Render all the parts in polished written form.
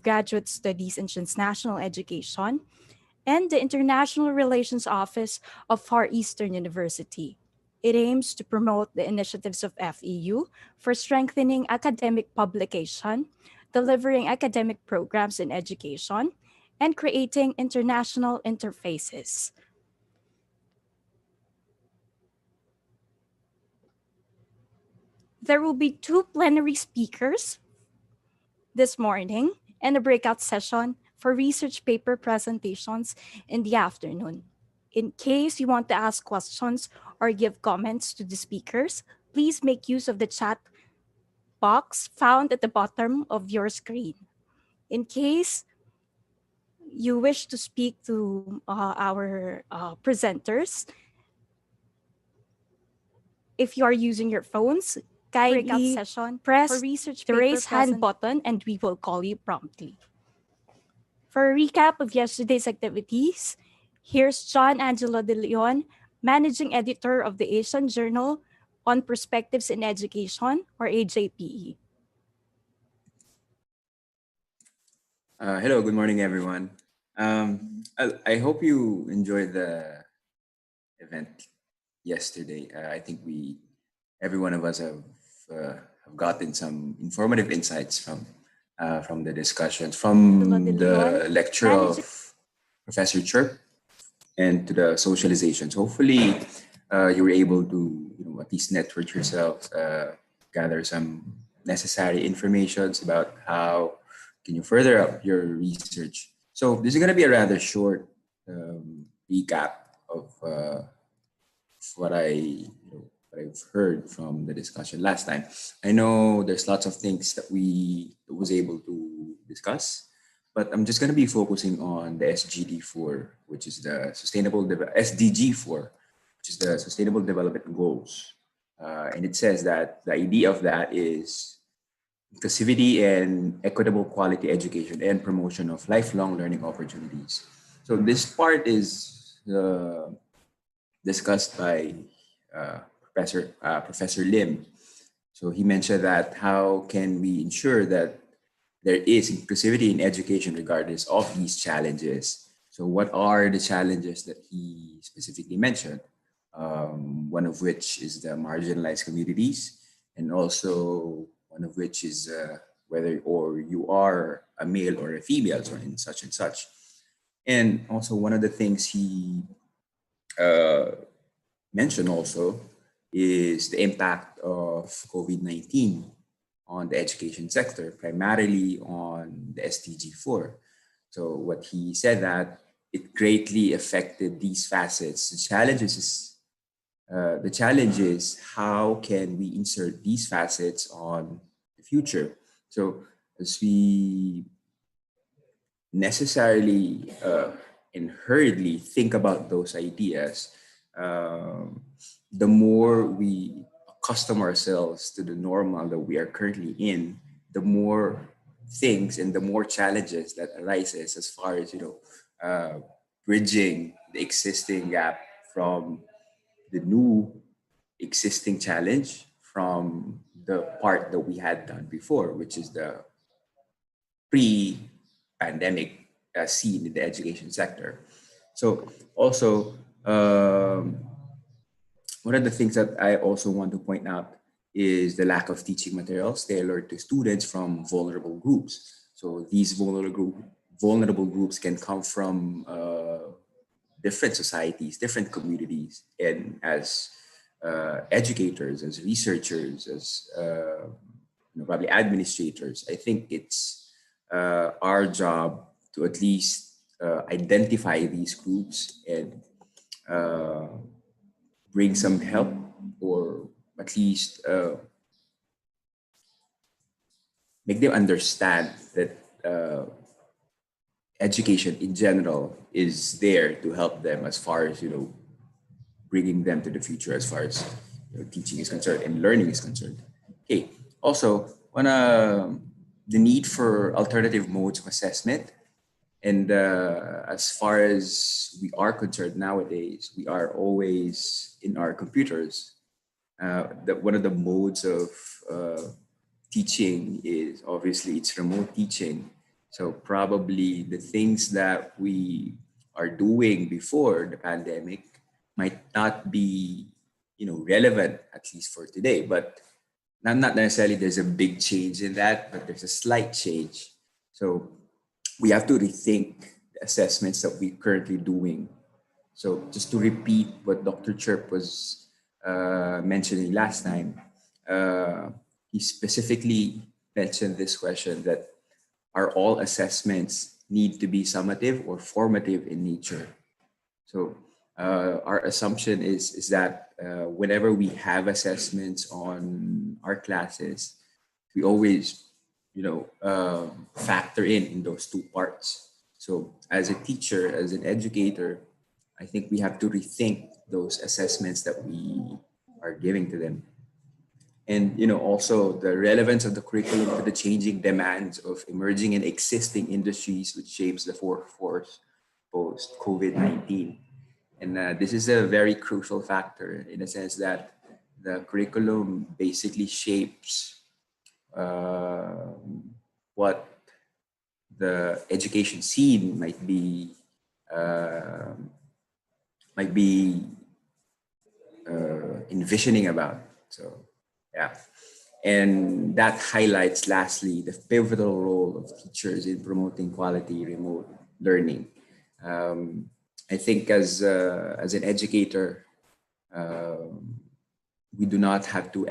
Graduate Studies in Transnational Education, and the International Relations Office of Far Eastern University. It aims to promote the initiatives of FEU for strengthening academic publication, delivering academic programs in education, and creating international interfaces. There will be two plenary speakers this morning and a breakout session for research paper presentations in the afternoon. In case you want to ask questions or give comments to the speakers, please make use of the chat box found at the bottom of your screen. In case you wish to speak to our presenters, if you are using your phones, kindly press the raise hand button and we will call you promptly. For a recap of yesterday's activities, here's John Angelo De Leon, Managing Editor of the Asian Journal on Perspectives in Education, or AJPE. Hello, good morning, everyone. I hope you enjoyed the event yesterday. I think every one of us have gotten some informative insights from the discussions, from the lecture of Professor Chirp and to the socializations. Hopefully, you were able to at least network yourself, gather some necessary informations about how can you further up your research. So this is going to be a rather short recap of what what I've heard from the discussion last time. I know there's lots of things that we was able to discuss, but I'm just going to be focusing on the SGD4, which is the SDG4, which is the Sustainable Development Goals. And it says that the idea of that is inclusivity and equitable quality education and promotion of lifelong learning opportunities. So this part is discussed by Professor Lim. So he mentioned that how can we ensure that there is inclusivity in education regardless of these challenges. So what are the challenges that he specifically mentioned? One of which is the marginalized communities, and also one of which is whether or you are a male or a female, so in such and such. And also one of the things he mentioned also is the impact of COVID-19 on the education sector, primarily on the SDG4. So what he said that it greatly affected these facets. The challenge is how can we insert these facets on the future? So as we necessarily and hurriedly think about those ideas, the more we accustom ourselves to the normal that we are currently in, the more things and the more challenges that arises as far as bridging the existing gap from the new existing challenge from the part that we had done before, which is the pre-pandemic scene in the education sector. So also, one of the things that I also want to point out is the lack of teaching materials tailored to students from vulnerable groups. So these vulnerable groups can come from different societies, different communities, and as educators, as researchers, as probably administrators, I think it's our job to at least identify these groups and bring some help, or at least make them understand that education in general is there to help them as far as bringing them to the future as far as teaching is concerned and learning is concerned. Okay. Also, the need for alternative modes of assessment. And as far as we are concerned nowadays, we are always in our computers. That one of the modes of teaching is obviously it's remote teaching. So probably the things that we are doing before the pandemic might not be, relevant at least for today. But not necessarily there's a big change in that, but there's a slight change. So we have to rethink the assessments that we're currently doing. So just to repeat what Dr. Chirp was mentioning last time, uh, he specifically mentioned this question that are all assessments need to be summative or formative in nature? So our assumption is that whenever we have assessments on our classes, we always, factor in those two parts. So as a teacher, as an educator, I think we have to rethink those assessments that we are giving to them, and also the relevance of the curriculum to the changing demands of emerging and existing industries, which shapes the workforce post COVID-19. And this is a very crucial factor in the sense that the curriculum basically shapes uh, what the education scene uh, might be envisioning about. So, yeah. And that highlights, lastly, the pivotal role of teachers in promoting quality remote learning. Um, I think as an educator, um, we do not have to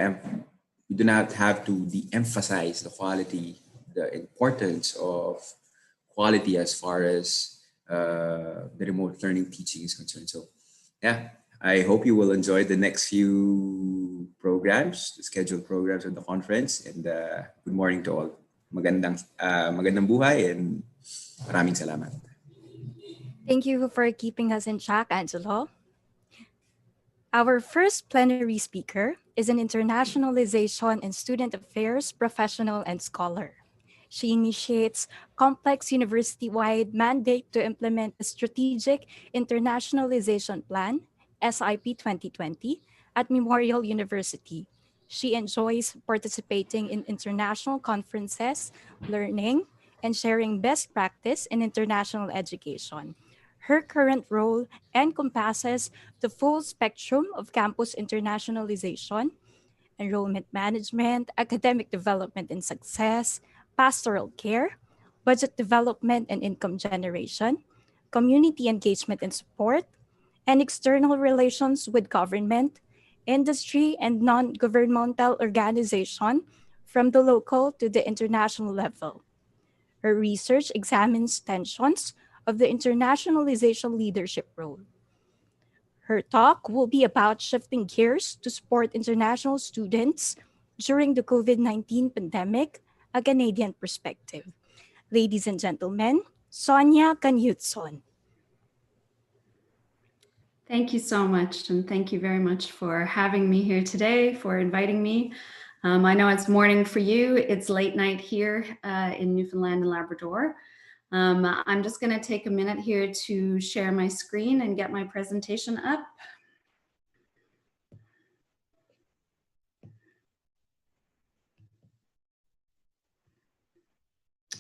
we do not have to de-emphasize the quality, the importance of quality as far as the remote learning teaching is concerned. So, yeah, I hope you will enjoy the next few programs, the scheduled programs of the conference. And good morning to all. Magandang buhay and maraming salamat. Thank you for keeping us in check, Angelo. Our first plenary speaker is an internationalization and student affairs professional and scholar. She initiates complex university-wide mandate to implement a strategic internationalization plan, SIP 2020, at Memorial University. She enjoys participating in international conferences, learning, and sharing best practice in international education. Her current role encompasses the full spectrum of campus internationalization, enrollment management, academic development and success, pastoral care, budget development and income generation, community engagement and support, and external relations with government, industry, and non governmental organization from the local to the international level. Her research examines tensions of the internationalization leadership role. Her talk will be about shifting gears to support international students during the COVID 19 pandemic, a Canadian perspective. Ladies and gentlemen, Sonja Knutson. Thank you so much, and thank you very much for having me here today, for inviting me. I know it's morning for you, it's late night here in Newfoundland and Labrador. I'm just going to take a minute here to share my screen and get my presentation up.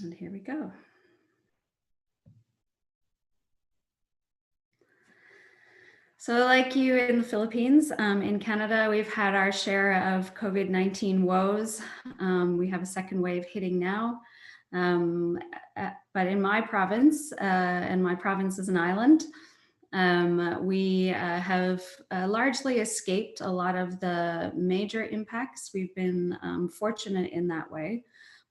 And here we go. So like you in the Philippines, in Canada, we've had our share of COVID-19 woes. We have a second wave hitting now. But in my province, and my province is an island, we have largely escaped a lot of the major impacts. We've been fortunate in that way,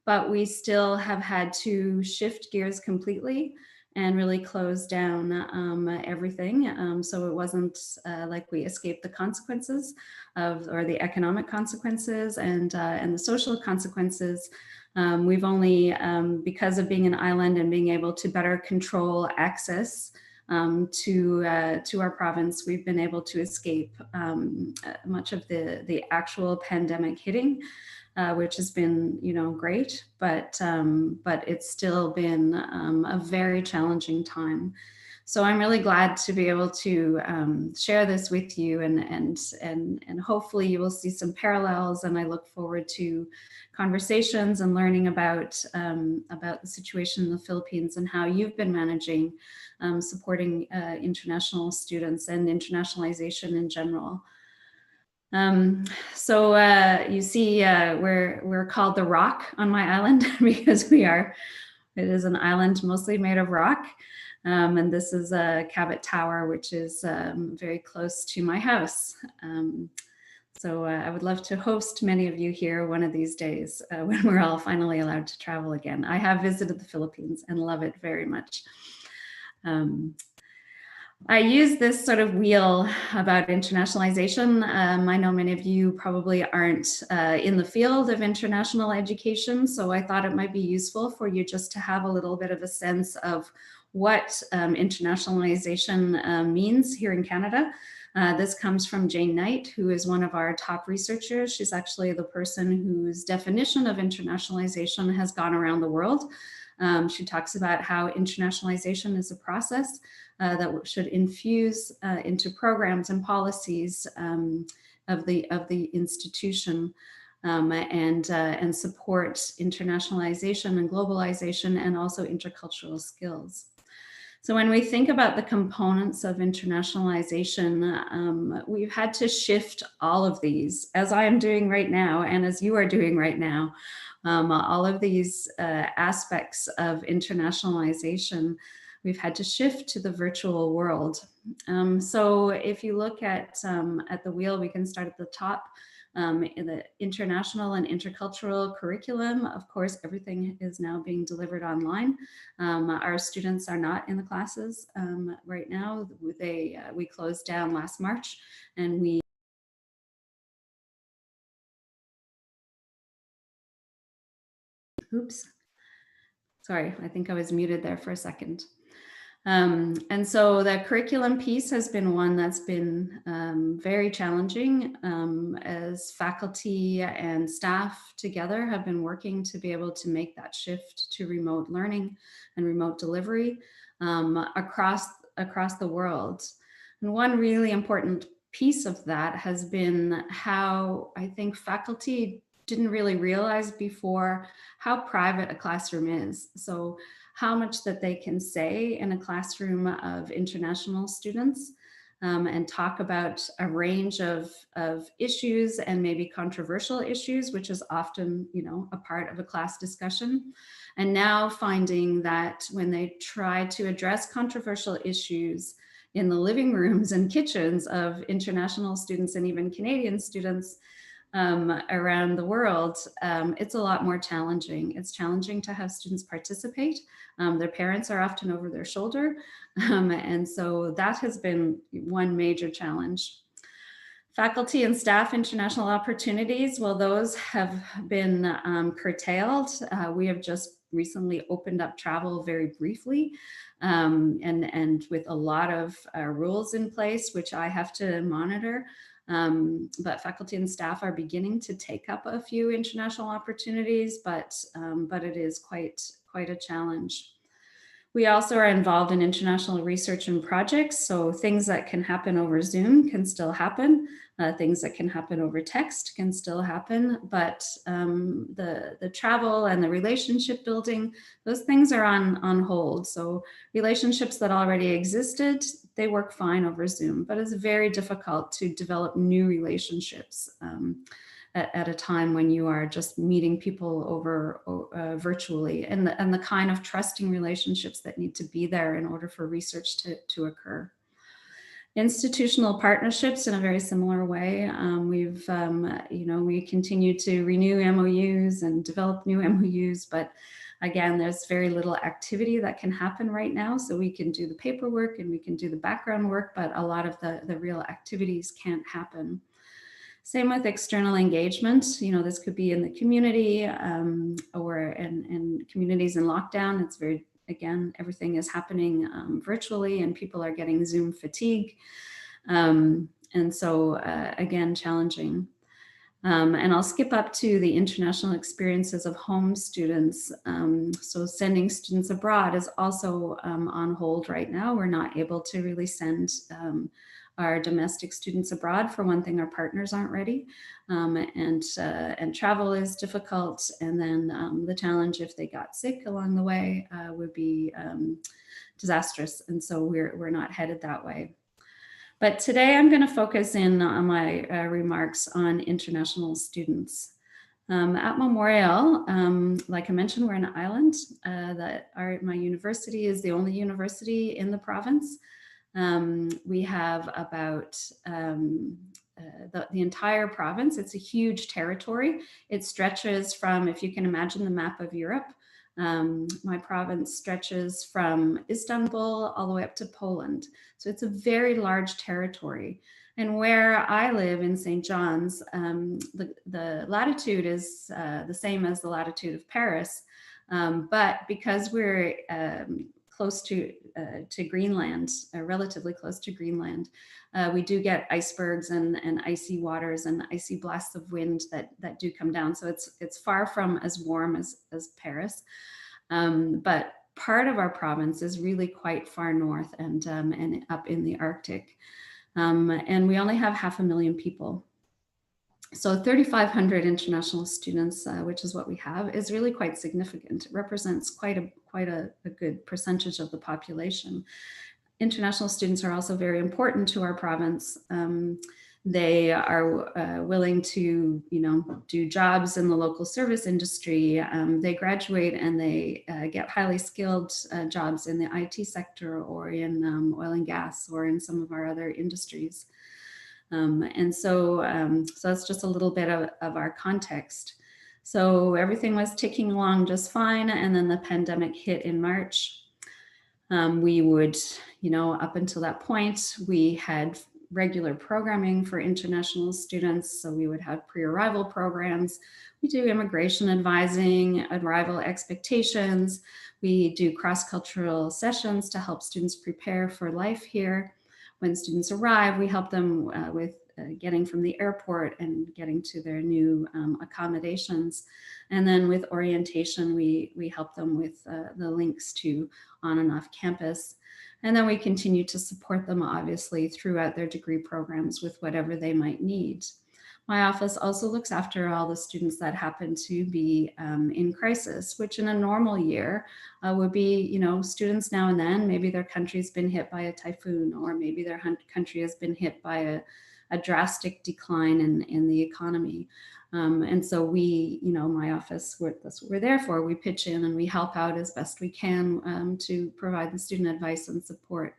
but we still have had to shift gears completely and really close down everything. So it wasn't like we escaped the consequences of, or the economic consequences and the social consequences. We've only, because of being an island and being able to better control access to our province, we've been able to escape much of the actual pandemic hitting. Which has been, great, but it's still been a very challenging time. So I'm really glad to be able to share this with you, and hopefully you will see some parallels. And I look forward to conversations and learning about the situation in the Philippines and how you've been managing supporting international students and internationalization in general. So you see, we're called the Rock on my island because it is an island mostly made of rock. And this is a Cabot Tower, which is very close to my house. So I would love to host many of you here one of these days when we're all finally allowed to travel again. I have visited the Philippines and love it very much. I use this sort of wheel about internationalization. I know many of you probably aren't in the field of international education, so I thought it might be useful for you just to have a little bit of a sense of what internationalization means here in Canada. This comes from Jane Knight, who is one of our top researchers. She's actually the person whose definition of internationalization has gone around the world. She talks about how internationalization is a process that should infuse into programs and policies of the institution and support internationalization and globalization and also intercultural skills. So when we think about the components of internationalization, we've had to shift all of these, as I am doing right now and as you are doing right now, all of these aspects of internationalization, we've had to shift to the virtual world. So if you look at the wheel, we can start at the top. In the international and intercultural curriculum, of course, everything is now being delivered online. Our students are not in the classes right now. We closed down last March, and we oops, sorry, I think I was muted there for a second. And so the curriculum piece has been one that's been very challenging as faculty and staff together have been working to be able to make that shift to remote learning and remote delivery across the world. And one really important piece of that has been how I think faculty didn't really realize before how private a classroom is. So how much that they can say in a classroom of international students and talk about a range of issues and maybe controversial issues, which is often, a part of a class discussion. And now finding that when they try to address controversial issues in the living rooms and kitchens of international students and even Canadian students, around the world, it's a lot more challenging. It's challenging to have students participate. Their parents are often over their shoulder. And so that has been one major challenge. Faculty and staff international opportunities, well, those have been curtailed. We have just recently opened up travel very briefly and with a lot of rules in place, which I have to monitor. But faculty and staff are beginning to take up a few international opportunities, but it is quite a challenge. We also are involved in international research and projects. So things that can happen over Zoom can still happen. Things that can happen over text can still happen, but the travel and the relationship building, those things are on hold. So relationships that already existed, they work fine over Zoom, but it's very difficult to develop new relationships at a time when you are just meeting people over virtually, and the kind of trusting relationships that need to be there in order for research to occur. Institutional partnerships in a very similar way. We continue to renew MOUs and develop new MOUs, but again, there's very little activity that can happen right now. So we can do the paperwork and we can do the background work, but a lot of the real activities can't happen. Same with external engagement. This could be in the community or in communities in lockdown. It's very, again, everything is happening virtually and people are getting Zoom fatigue. And so again, challenging. And I'll skip up to the international experiences of home students. So sending students abroad is also on hold right now. We're not able to really send our domestic students abroad. For one thing, our partners aren't ready, and travel is difficult. And then the challenge if they got sick along the way would be disastrous. And so we're not headed that way. But today I'm going to focus in on my remarks on international students. At Memorial, like I mentioned, we're an island. My university is the only university in the province. We have about the entire province. It's a huge territory. It stretches from, if you can imagine the map of Europe, my province stretches from Istanbul all the way up to Poland. So it's a very large territory. And where I live in St. John's, the latitude is the same as the latitude of Paris. But because we're close to Greenland, relatively close to Greenland, we do get icebergs and icy waters and icy blasts of wind that do come down. So it's far from as warm as Paris, but part of our province is really quite far north and up in the Arctic, and we only have 500,000 people. So 3,500 international students, which is what we have, is really quite significant. It represents quite a good percentage of the population. International students are also very important to our province. They are willing to, do jobs in the local service industry. They graduate and they get highly skilled jobs in the IT sector or in oil and gas or in some of our other industries. And so that's just a little bit of our context. So everything was ticking along just fine. And then the pandemic hit in March. We would, up until that point, we had regular programming for international students. So we would have pre-arrival programs. We do immigration advising, arrival expectations. We do cross-cultural sessions to help students prepare for life here. When students arrive, we help them with getting from the airport and getting to their new accommodations. And then with orientation, we help them with the links to on and off campus. And then we continue to support them, obviously, throughout their degree programs with whatever they might need. My office also looks after all the students that happen to be in crisis, which in a normal year would be, students now and then, maybe their country's been hit by a typhoon, or maybe their country has been hit by a drastic decline in the economy. And so we, my office, that's what we're there for. We pitch in and we help out as best we can to provide the student advice and support.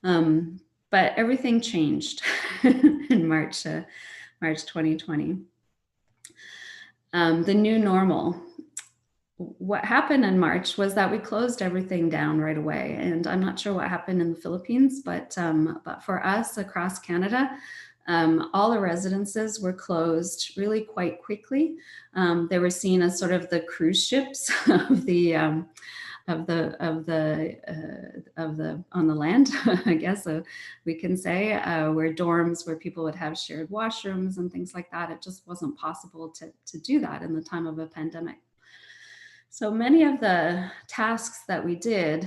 But everything changed in March 2020. The new normal. What happened in March was that we closed everything down right away. And I'm not sure what happened in the Philippines, but for us across Canada, all the residences were closed really quite quickly. They were seen as sort of the cruise ships of the on the land, I guess we can say, where dorms where people would have shared washrooms and things like that. It just wasn't possible to do that in the time of a pandemic. So many of the tasks that we did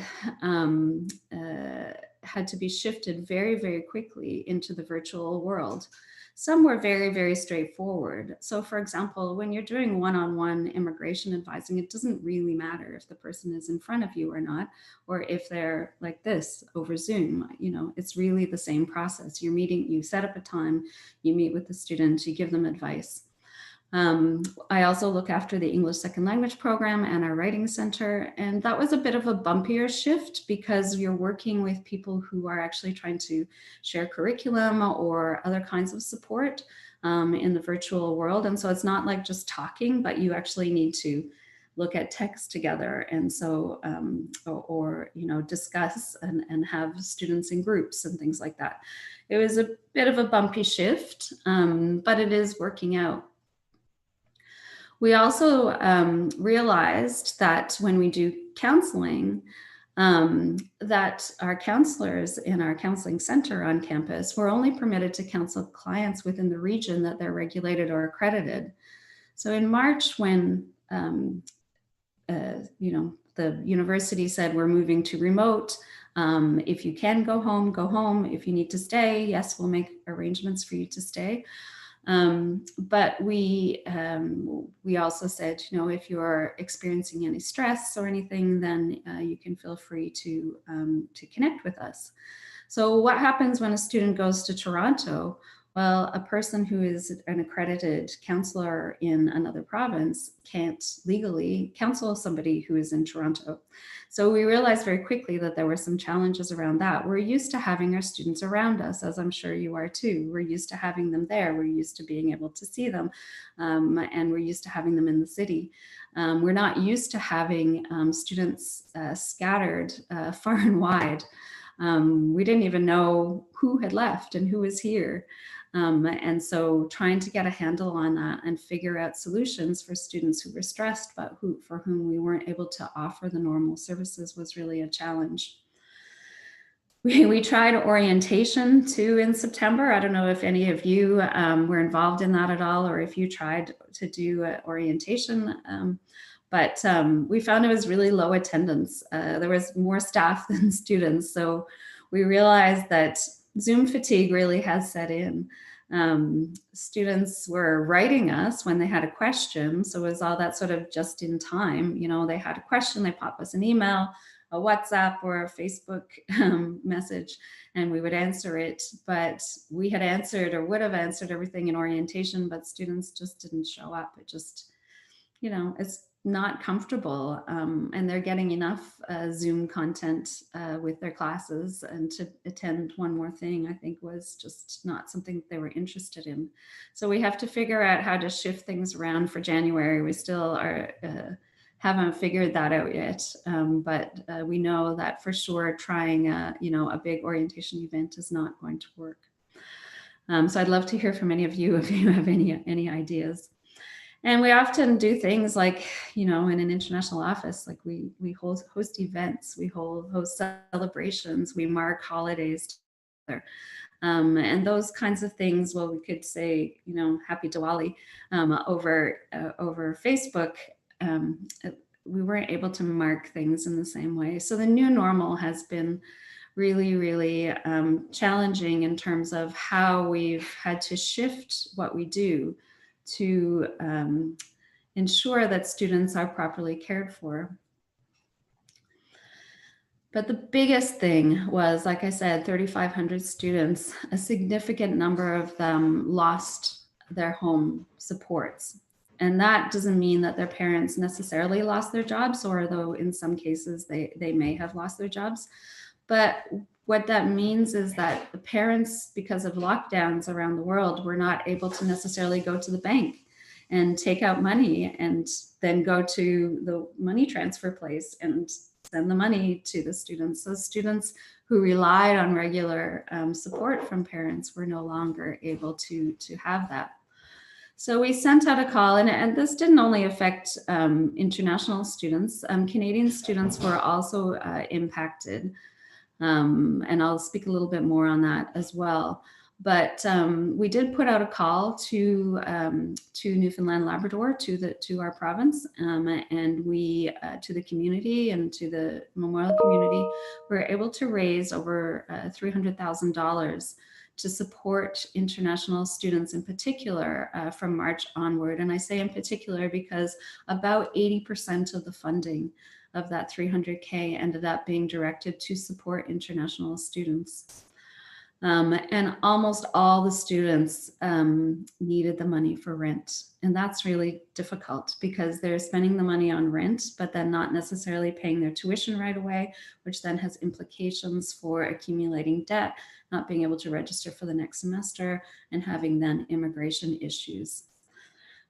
had to be shifted very, very quickly into the virtual world. Some were very, very straightforward. So for example, when you're doing one-on-one immigration advising, it doesn't really matter if the person is in front of you or not, or if they're like this over Zoom. It's really the same process. You set up a time, you meet with the student, you give them advice. I also look after the English Second Language program and our writing center. And that was a bit of a bumpier shift because you're working with people who are actually trying to share curriculum or other kinds of support in the virtual world. And so it's not like just talking, but you actually need to look at text together. And so, or discuss and have students in groups and things like that. It was a bit of a bumpy shift, but it is working out. We also realized that when we do counseling, that our counselors in our counseling center on campus were only permitted to counsel clients within the region that they're regulated or accredited. So in March, when the university said we're moving to remote, if you can go home, go home. If you need to stay, yes, we'll make arrangements for you to stay. But we also said, if you're experiencing any stress or anything, then you can feel free to connect with us. So what happens when a student goes to Toronto? Well, a person who is an accredited counselor in another province can't legally counsel somebody who is in Toronto. So we realized very quickly that there were some challenges around that. We're used to having our students around us, as I'm sure you are too. We're used to having them there. We're used to being able to see them, and we're used to having them in the city. We're not used to having students scattered far and wide. We didn't even know who had left and who was here. And so trying to get a handle on that and figure out solutions for students who were stressed, but for whom we weren't able to offer the normal services was really a challenge. We tried orientation too in September. I don't know if any of you were involved in that at all, or if you tried to do orientation. But we found it was really low attendance. There was more staff than students. So we realized that Zoom fatigue really has set in. Students were writing us when they had a question. So it was all that sort of just in time. They had a question, they pop us an email, a WhatsApp or a Facebook message, and we would answer it. But we had answered or would have answered everything in orientation, but students just didn't show up. It just, it's not comfortable, and they're getting enough Zoom content with their classes, and to attend one more thing, I think, was just not something they were interested in. So we have to figure out how to shift things around for January. We still haven't figured that out yet, but we know that for sure trying a big orientation event is not going to work. So I'd love to hear from any of you if you have any ideas. And we often do things like, in an international office, like we host events, we host celebrations, we mark holidays together. And those kinds of things, well, we could say, Happy Diwali over Facebook. We weren't able to mark things in the same way. So the new normal has been really, really challenging in terms of how we've had to shift what we do to ensure that students are properly cared for. But the biggest thing was, like I said, 3,500 students, a significant number of them lost their home supports. And that doesn't mean that their parents necessarily lost their jobs, or though in some cases they may have lost their jobs. But what that means is that the parents, because of lockdowns around the world, were not able to necessarily go to the bank and take out money and then go to the money transfer place and send the money to the students. So students who relied on regular support from parents were no longer able to have that. So we sent out a call, and this didn't only affect international students. Canadian students were also impacted. And I'll speak a little bit more on that as well. But we did put out a call to Newfoundland, Labrador, to our province, and we to the community and to the Memorial community. We were able to raise over $300,000 to support international students in particular from March onward. And I say in particular because about 80% of the funding of that 300K ended up being directed to support international students. And almost all the students needed the money for rent. And that's really difficult because they're spending the money on rent, but then not necessarily paying their tuition right away, which then has implications for accumulating debt, not being able to register for the next semester, and having then immigration issues.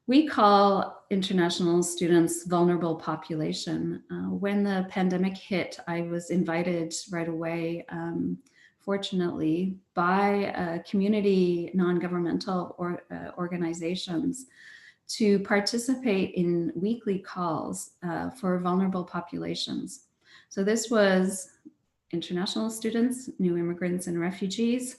We call international students vulnerable population. When the pandemic hit, I was invited right away, fortunately, by community non-governmental organizations to participate in weekly calls for vulnerable populations. So this was international students, new immigrants and refugees,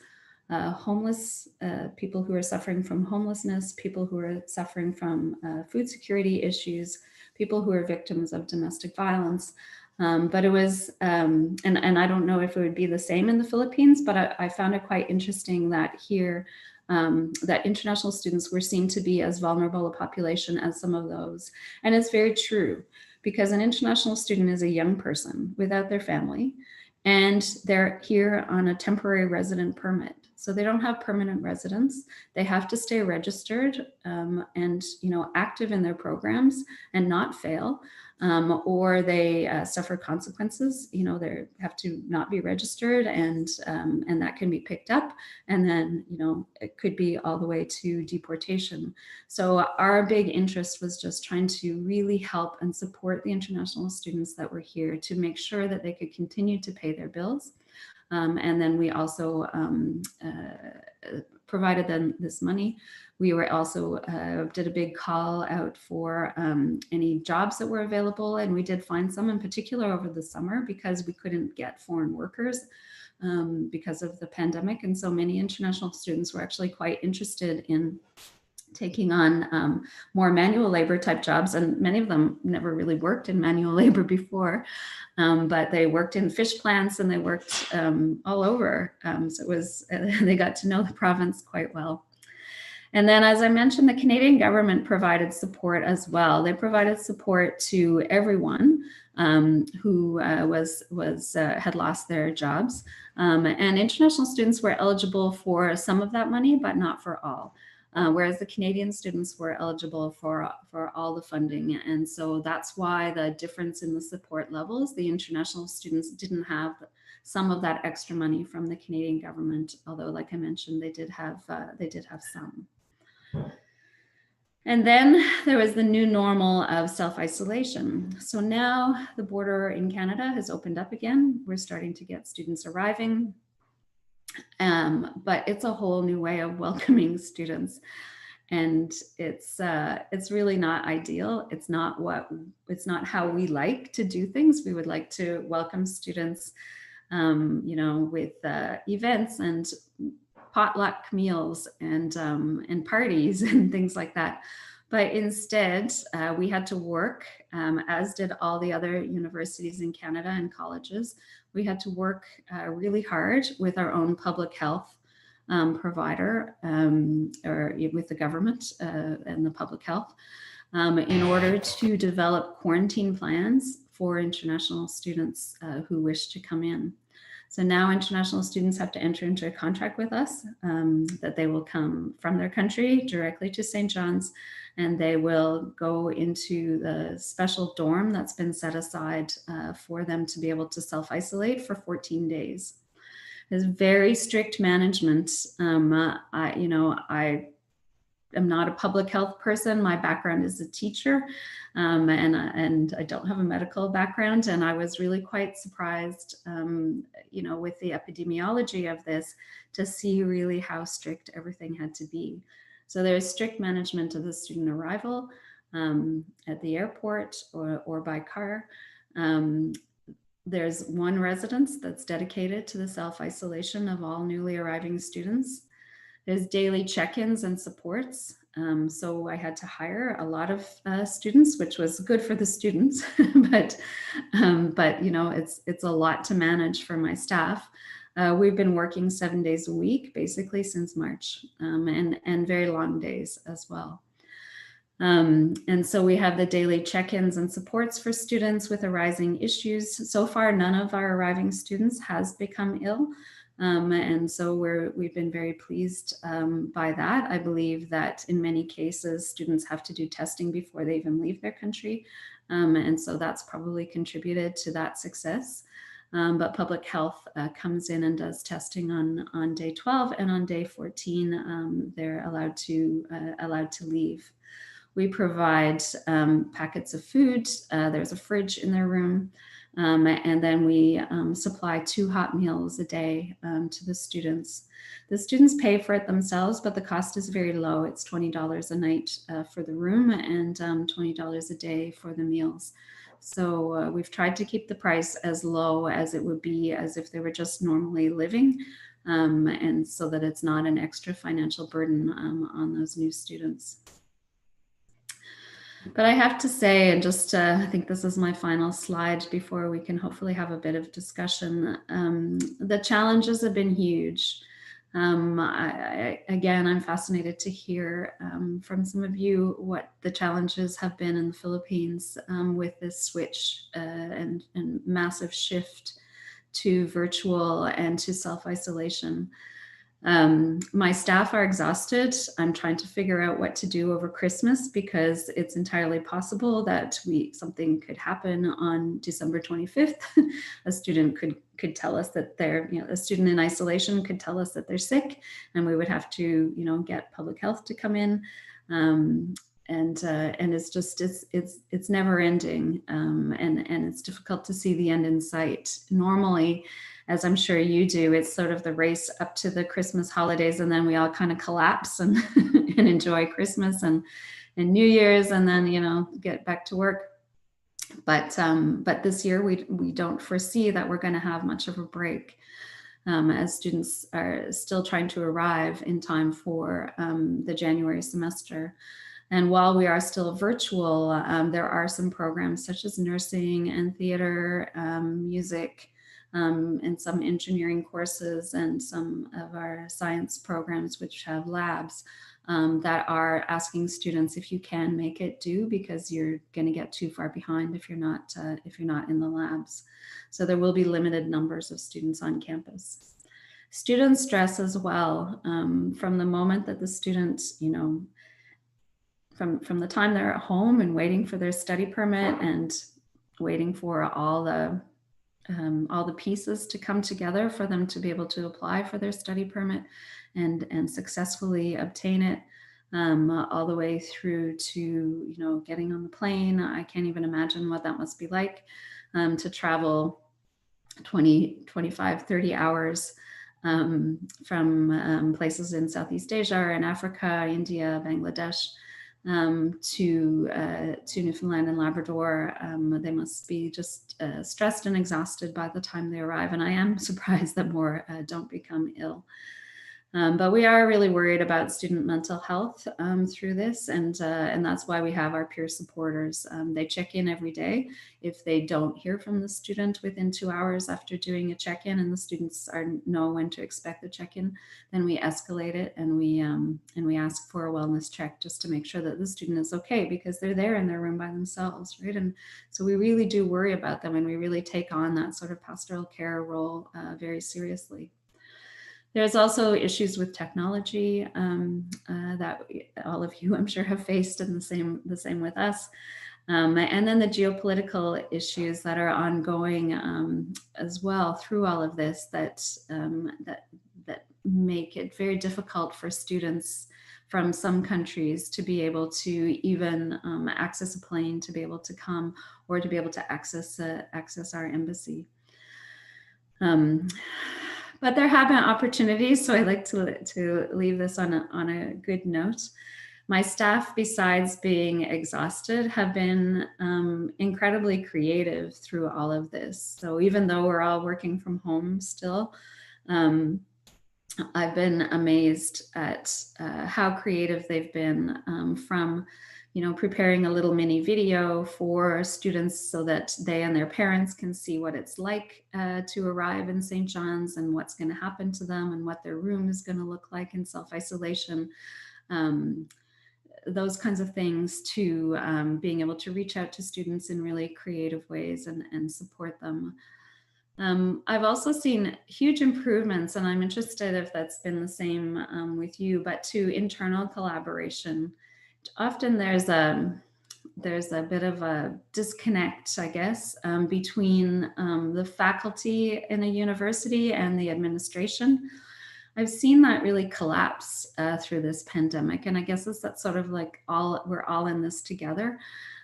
homeless, people who are suffering from homelessness, people who are suffering from food security issues, people who are victims of domestic violence. But it was, and I don't know if it would be the same in the Philippines, but I found it quite interesting that here, that international students were seen to be as vulnerable a population as some of those. And it's very true, because an international student is a young person without their family, and they're here on a temporary resident permit. So they don't have permanent residence. They have to stay registered and active in their programs and not fail, or they suffer consequences. They have to not be registered, and that can be picked up, and then it could be all the way to deportation. So our big interest was just trying to really help and support the international students that were here to make sure that they could continue to pay their bills. And then we also provided them this money. We were also did a big call out for any jobs that were available, and we did find some in particular over the summer because we couldn't get foreign workers because of the pandemic. And so many international students were actually quite interested in taking on more manual labor type jobs, and many of them never really worked in manual labor before, but they worked in fish plants and they worked all over. So it was they got to know the province quite well. And then, as I mentioned, the Canadian government provided support as well. They provided support to everyone who had lost their jobs, and international students were eligible for some of that money, but not for all. Whereas the Canadian students were eligible for all the funding. And so that's why the difference in the support levels, the international students didn't have some of that extra money from the Canadian government, although, like I mentioned, they did have some. And then there was the new normal of self-isolation. So now the border in Canada has opened up again. We're starting to get students arriving. But it's a whole new way of welcoming students, and it's really not ideal. It's not how we like to do things. We would like to welcome students, with events and potluck meals and parties and things like that. But instead, we had to work, as did all the other universities in Canada and colleges. We had to work really hard with our own public health provider, or with the government and the public health, in order to develop quarantine plans for international students who wish to come in. So now international students have to enter into a contract with us that they will come from their country directly to St. John's, and they will go into the special dorm that's been set aside for them to be able to self-isolate for 14 days. There's very strict management. I am not a public health person. My background is a teacher, and I don't have a medical background. And I was really quite surprised, with the epidemiology of this, to see really how strict everything had to be. So there's strict management of the student arrival at the airport or by car. There's one residence that's dedicated to the self-isolation of all newly arriving students. There's daily check-ins and supports. So I had to hire a lot of students, which was good for the students, but it's a lot to manage for my staff. We've been working 7 days a week, basically since March, and very long days as well. And so we have the daily check-ins and supports for students with arising issues. So far, none of our arriving students has become ill. And so we've been very pleased by that. I believe that in many cases, students have to do testing before they even leave their country. And so that's probably contributed to that success. But public health comes in and does testing on day 12, and on day 14, they're allowed to leave. We provide packets of food. There's a fridge in their room. And then we supply 2 hot meals a day to the students. The students pay for it themselves, but the cost is very low. It's $20 a night for the room and $20 a day for the meals. So we've tried to keep the price as low as it would be as if they were just normally living, and so that it's not an extra financial burden on those new students. But I have to say, and just I think this is my final slide before we can hopefully have a bit of discussion, the challenges have been huge. Again, I'm fascinated to hear from some of you what the challenges have been in the Philippines with this switch and massive shift to virtual and to self-isolation. My staff are exhausted. I'm trying to figure out what to do over Christmas because it's entirely possible that something could happen on December 25th. A student could tell us that they're, a student in isolation could tell us that they're sick, and we would have to, get public health to come in. And it's just it's never ending, and it's difficult to see the end in sight. Normally, as I'm sure you do, it's sort of the race up to the Christmas holidays, and then we all kind of collapse and and enjoy Christmas and New Year's, and then get back to work. But this year we don't foresee that we're going to have much of a break, as students are still trying to arrive in time for the January semester. And while we are still virtual, there are some programs such as nursing and theater, music, and some engineering courses and some of our science programs which have labs that are asking students, if you can make it, do, because you're going to get too far behind if you're not in the labs. So there will be limited numbers of students on campus. Student stress as well, from the moment that the students, from the time they're at home and waiting for their study permit and waiting for all the pieces to come together for them to be able to apply for their study permit and successfully obtain it, all the way through to getting on the plane. I can't even imagine what that must be like, to travel 20, 25, 30 hours from places in Southeast Asia or in Africa, India, Bangladesh, to Newfoundland and Labrador. They must be just stressed and exhausted by the time they arrive. And I am surprised that more don't become ill. But we are really worried about student mental health through this, and that's why we have our peer supporters. They check in every day. If they don't hear from the student within 2 hours after doing a check-in, and the students know when to expect the check-in, then we escalate it, and we ask for a wellness check just to make sure that the student is okay, because they're there in their room by themselves, right? And so we really do worry about them, and we really take on that sort of pastoral care role very seriously. There's also issues with technology that all of you, I'm sure, have faced, and the same with us. And then the geopolitical issues that are ongoing as well through all of this, that make it very difficult for students from some countries to be able to even access a plane, to be able to come, or to be able to access our embassy. But there have been opportunities, so I like to leave this on a good note. My staff, besides being exhausted, have been incredibly creative through all of this. So even though we're all working from home still, I've been amazed at how creative they've been, from preparing a little mini video for students so that they and their parents can see what it's like to arrive in St. John's and what's going to happen to them and what their room is going to look like in self-isolation. Those kinds of things, to being able to reach out to students in really creative ways and support them. I've also seen huge improvements, and I'm interested if that's been the same with you, but to internal collaboration. Often there's a bit of a disconnect, I guess, between the faculty in a university and the administration. I've seen that really collapse through this pandemic, and I guess that's sort of like we're all in this together.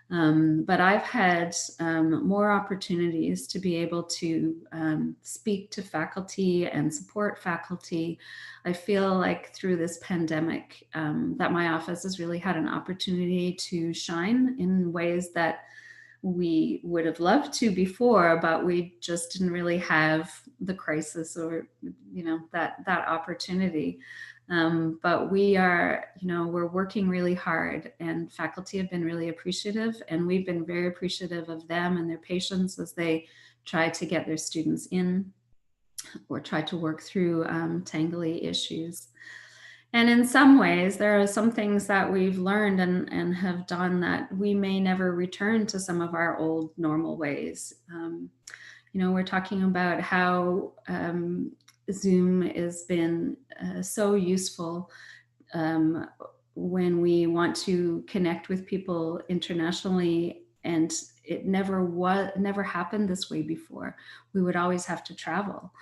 But I've had more opportunities to be able to speak to faculty and support faculty. I feel like through this pandemic that my office has really had an opportunity to shine in ways that we would have loved to before, but we just didn't really have the crisis or, that opportunity. But we are, we're working really hard, and faculty have been really appreciative, and we've been very appreciative of them and their patience as they try to get their students in or try to work through tangly issues. And in some ways, there are some things that we've learned and have done that we may never return to some of our old normal ways. We're talking about how Zoom has been so useful when we want to connect with people internationally, and it never happened this way before. We would always have to travel.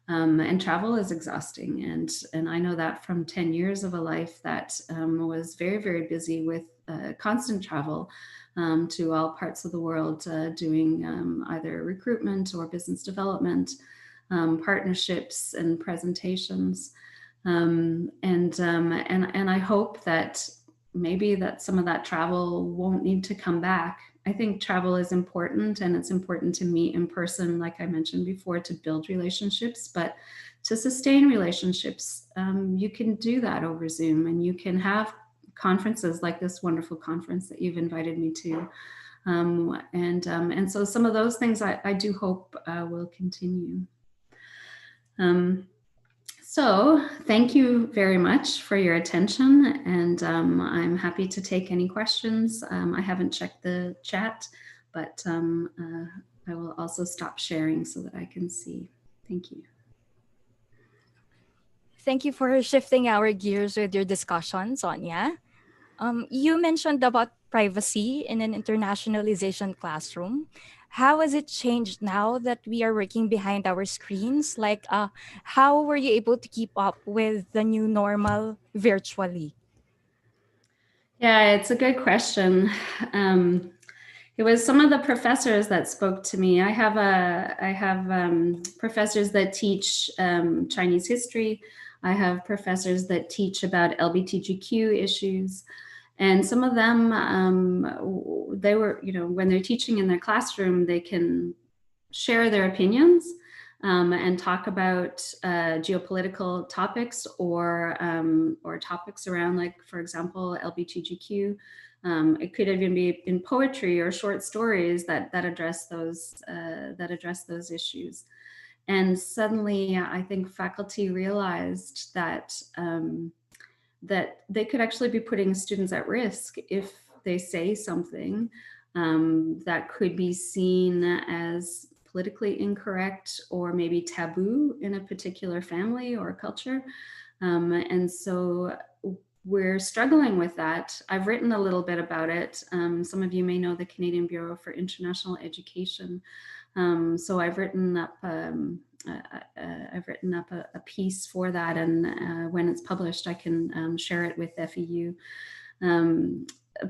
And travel is exhausting. And I know that from 10 years of a life that was very, very busy with constant travel to all parts of the world, doing either recruitment or business development, partnerships and presentations. And I hope that maybe that some of that travel won't need to come back. I think travel is important, and it's important to meet in person, like I mentioned before, to build relationships, but to sustain relationships, you can do that over Zoom, and you can have conferences like this wonderful conference that you've invited me to. And so some of those things I do hope will continue. So thank you very much for your attention, and I'm happy to take any questions. I haven't checked the chat, but I will also stop sharing so that I can see. Thank you. Thank you for shifting our gears with your discussion, Sonja. You mentioned about privacy in an internationalization classroom. How has it changed now that we are working behind our screens? Like, how were you able to keep up with the new normal virtually? Yeah, it's a good question. It was some of the professors that spoke to me. I have professors that teach Chinese history. I have professors that teach about LGBTQ issues. And some of them, they were, when they're teaching in their classroom, they can share their opinions and talk about geopolitical topics or topics around, like, for example, LGBTQ. It could even be in poetry or short stories that address those issues. And suddenly, I think faculty realized that that they could actually be putting students at risk if they say something that could be seen as politically incorrect or maybe taboo in a particular family or culture. And so we're struggling with that. I've written a little bit about it. Some of you may know the Canadian Bureau for International Education. So I've written up a piece for that, and when it's published, I can share it with FEU.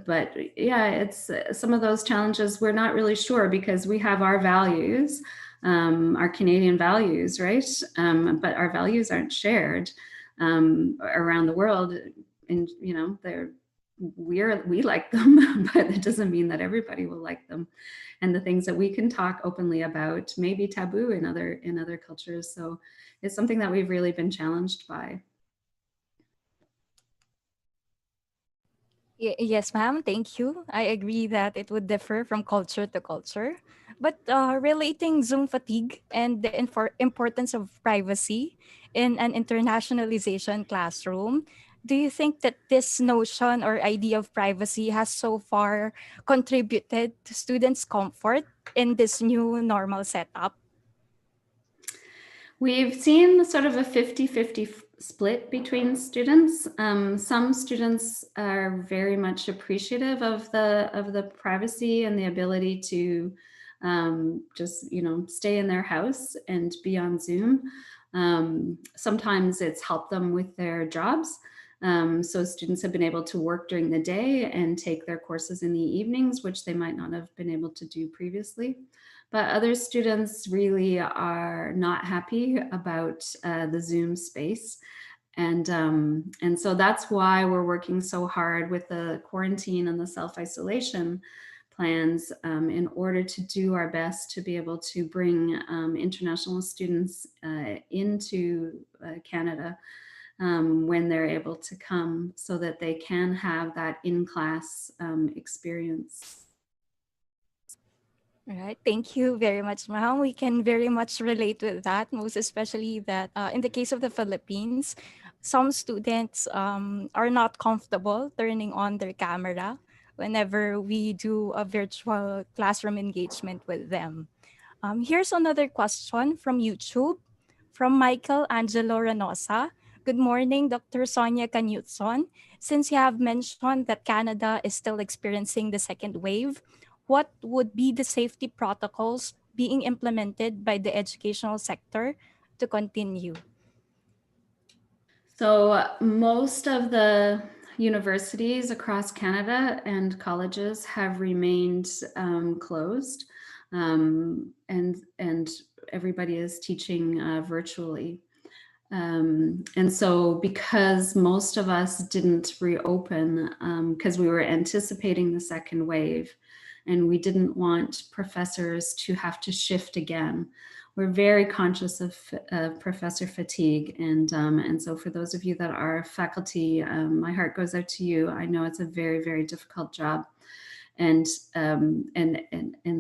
But yeah, it's some of those challenges we're not really sure, because we have our values, our Canadian values, right? But our values aren't shared around the world, and we like them, but it doesn't mean that everybody will like them. And the things that we can talk openly about may be taboo in other cultures. So it's something that we've really been challenged by. Yes, ma'am. Thank you. I agree that it would differ from culture to culture. But relating Zoom fatigue and the importance of privacy in an internationalization classroom, do you think that this notion or idea of privacy has so far contributed to students' comfort in this new normal setup? We've seen sort of a 50-50 split between students. Some students are very much appreciative of the privacy and the ability to just stay in their house and be on Zoom. Sometimes it's helped them with their jobs. So students have been able to work during the day and take their courses in the evenings, which they might not have been able to do previously. But other students really are not happy about the Zoom space. And so that's why we're working so hard with the quarantine and the self-isolation, plans in order to do our best to be able to bring international students into Canada when they're able to come, so that they can have that in-class experience. All right. Thank you very much, ma'am. We can very much relate with that, most especially that in the case of the Philippines, some students are not comfortable turning on their camera whenever we do a virtual classroom engagement with them. Here's another question from YouTube from Michael Angelo Ranosa. Good morning, Dr. Sonja Knutson. Since you have mentioned that Canada is still experiencing the second wave, what would be the safety protocols being implemented by the educational sector to continue? So most of the universities across Canada and colleges have remained closed, and everybody is teaching virtually. And so because most of us didn't reopen because we were anticipating the second wave, and we didn't want professors to have to shift again. We're very conscious of professor fatigue, and so for those of you that are faculty, my heart goes out to you. I know it's a very, very difficult job, and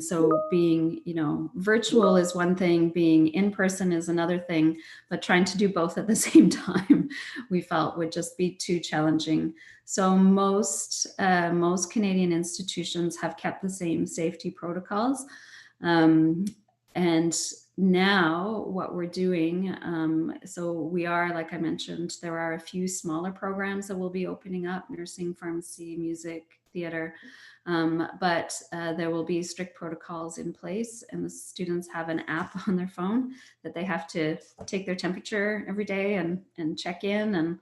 so being, you know, virtual is one thing, being in person is another thing, but trying to do both at the same time we felt would just be too challenging. So most Canadian institutions have kept the same safety protocols, and now what we're doing, so we are, like I mentioned, there are a few smaller programs that will be opening up: nursing, pharmacy, music, theater, but there will be strict protocols in place, and the students have an app on their phone that they have to take their temperature every day and check in,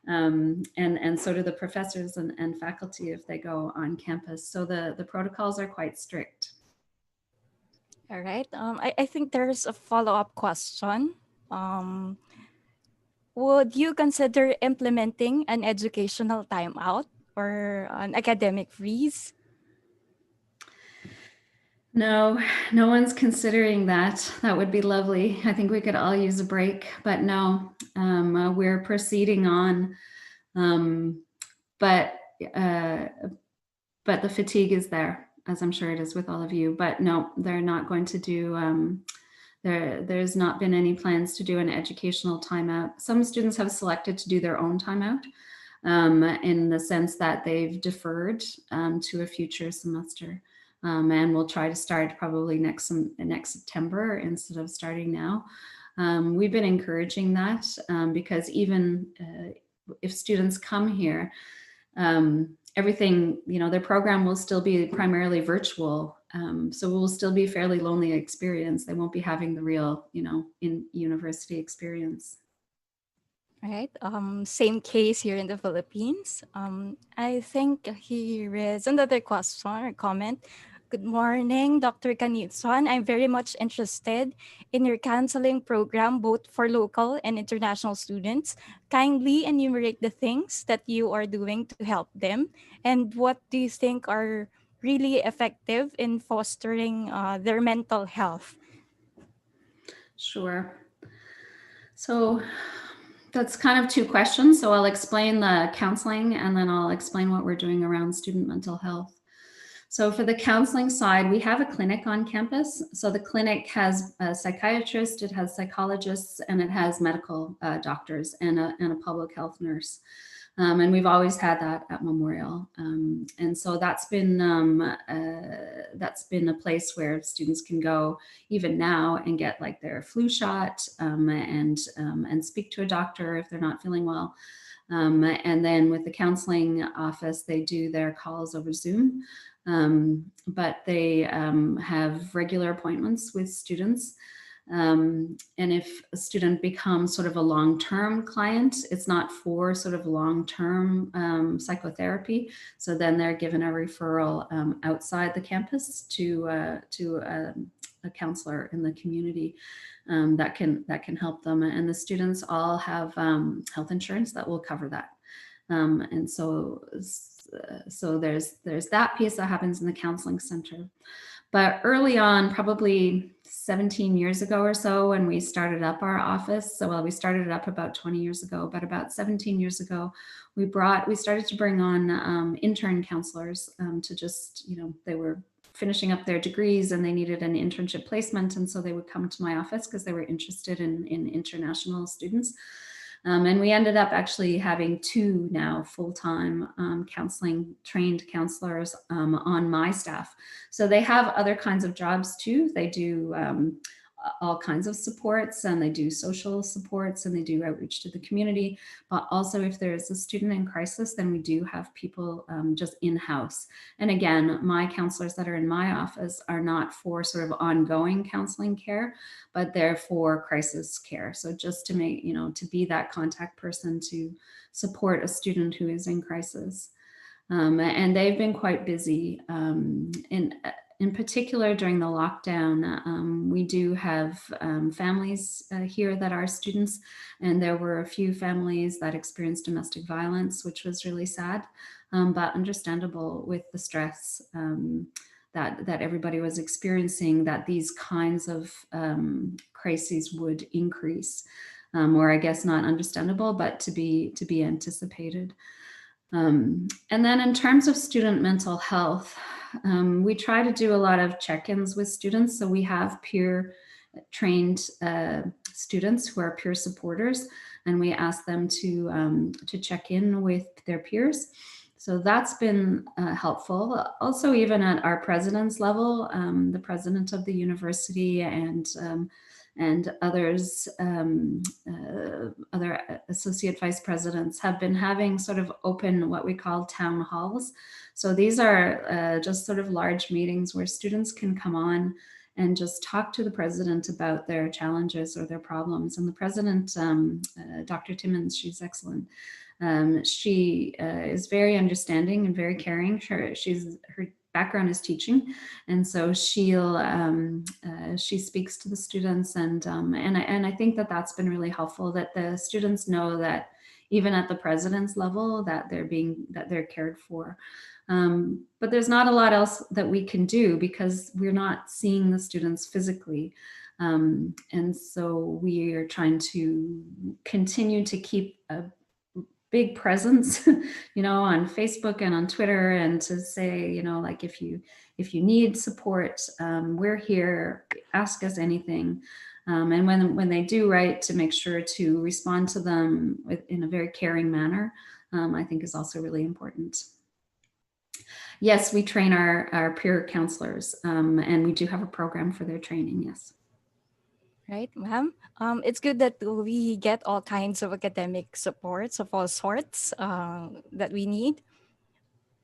and so do the professors and faculty if they go on campus. So the protocols are quite strict. All right. I think there's a follow-up question. Would you consider implementing an educational timeout or an academic freeze? No, no one's considering that. That would be lovely. I think we could all use a break, but no, we're proceeding on. But the fatigue is there, as I'm sure it is with all of you. But no, they're not going to do. There's not been any plans to do an educational timeout. Some students have selected to do their own timeout, in the sense that they've deferred to a future semester. And we'll try to start probably next September instead of starting now. We've been encouraging that because even if students come here, everything, you know, their program will still be primarily virtual. So it will still be a fairly lonely experience. They won't be having the real, you know, in university experience. Right. Same case here in the Philippines. I think here is another question or comment. Good morning, Dr. Knutson. I'm very much interested in your counseling program, both for local and international students. Kindly enumerate the things that you are doing to help them, and what do you think are really effective in fostering their mental health? Sure. So that's kind of two questions. So I'll explain the counseling and then I'll explain what we're doing around student mental health. So for the counseling side, we have a clinic on campus. So the clinic has a psychiatrist, it has psychologists, and it has medical doctors and a public health nurse. And we've always had that at Memorial. And so that's been a place where students can go even now and get like their flu shot, and speak to a doctor if they're not feeling well. And then with the counseling office, they do their calls over Zoom. But they have regular appointments with students. And if a student becomes sort of a long-term client, it's not for sort of long-term psychotherapy. So then they're given a referral outside the campus to a counselor in the community that can help them. And the students all have health insurance that will cover that. And so so there's that piece that happens in the counseling center. But early on, probably 17 years ago or so, when we started up our office, so well, we started it up about 20 years ago, but about 17 years ago, we started to bring on intern counselors to just, they were finishing up their degrees and they needed an internship placement. And so they would come to my office because they were interested in international students. And we ended up actually having 2 now full-time counseling trained counselors on my staff. So they have other kinds of jobs too. They do all kinds of supports, and they do social supports, and they do outreach to the community. But also if there's a student in crisis, then we do have people just in-house. And again, my counselors that are in my office are not for sort of ongoing counseling care, but they're for crisis care. So just to make, to be that contact person to support a student who is in crisis. And they've been quite busy. In particular, during the lockdown, we do have families here that are students, and there were a few families that experienced domestic violence, which was really sad, but understandable with the stress that everybody was experiencing, that these kinds of crises would increase, or I guess not understandable, but to be anticipated. And then in terms of student mental health, we try to do a lot of check-ins with students. So we have peer trained students who are peer supporters, and we ask them to check in with their peers. So that's been helpful. Also, even at our president's level, the president of the university and others, other associate vice presidents have been having sort of open, what we call town halls. So these are just sort of large meetings where students can come on and just talk to the president about their challenges or their problems. And the president, Dr. Timmons, she's excellent. She is very understanding and very caring. Her background is teaching, and so she speaks to the students, and I think that that's been really helpful, that the students know that even at the president's level that they're cared for. But there's not a lot else that we can do because we're not seeing the students physically. And so we are trying to continue to keep a big presence, on Facebook and on Twitter, and to say, like, if you need support, we're here, ask us anything. And when they do write, to make sure to respond to them in a very caring manner, I think is also really important. Yes, we train our peer counselors, and we do have a program for their training, yes. Right, ma'am. It's good that we get all kinds of academic supports of all sorts that we need.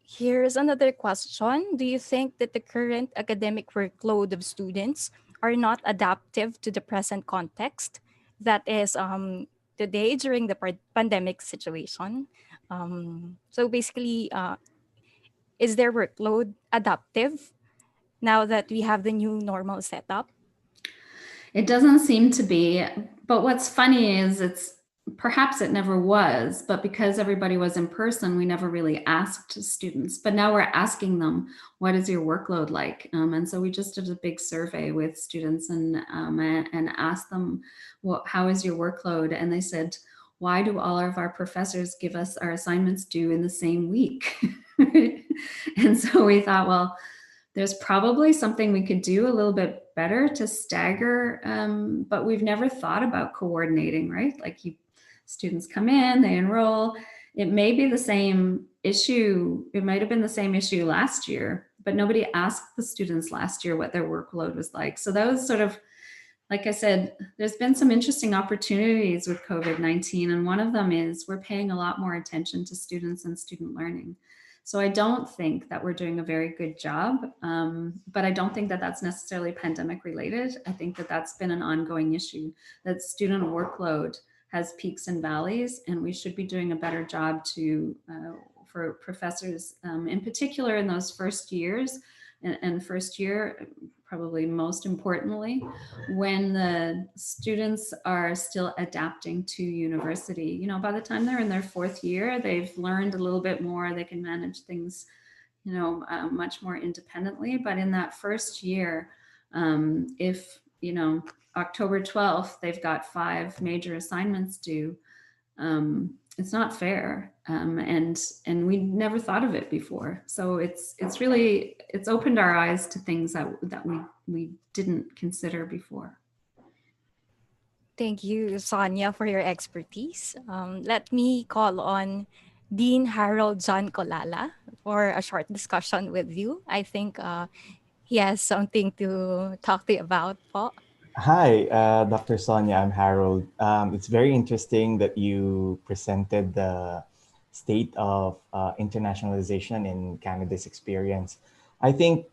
Here's another question. Do you think that the current academic workload of students are not adaptive to the present context? That is today during the pandemic situation. So basically, is their workload adaptive now that we have the new normal setup? It doesn't seem to be, but what's funny is perhaps it never was, but because everybody was in person, we never really asked students. But now we're asking them, what is your workload like? And so we just did a big survey with students and asked them, how is your workload? And they said, why do all of our professors give us our assignments due in the same week? And so we thought, well, there's probably something we could do a little bit better to stagger, but we've never thought about coordinating, right? Like students come in, they enroll. It may be the same issue. It might have been the same issue last year, but nobody asked the students last year what their workload was like. So that was sort of, like I said, there's been some interesting opportunities with COVID-19. And one of them is we're paying a lot more attention to students and student learning. So I don't think that we're doing a very good job, but I don't think that that's necessarily pandemic related. I think that that's been an ongoing issue, that student workload has peaks and valleys, and we should be doing a better job for professors, in particular in those first years, and first year, probably most importantly, when the students are still adapting to university. You know, by the time they're in their fourth year, they've learned a little bit more, they can manage things, you know, much more independently. But in that first year, if, you know, October 12th, they've got 5 major assignments due, it's not fair, and we never thought of it before. So it's really, it's opened our eyes to things that we didn't consider before. Thank you, Sonia, for your expertise. Let me call on Dean Harold John Colala for a short discussion with you. I think he has something to talk to you about, po. Hi, Dr. Sonia. I'm Harold. It's very interesting that you presented the state of internationalization in Canada's experience. I think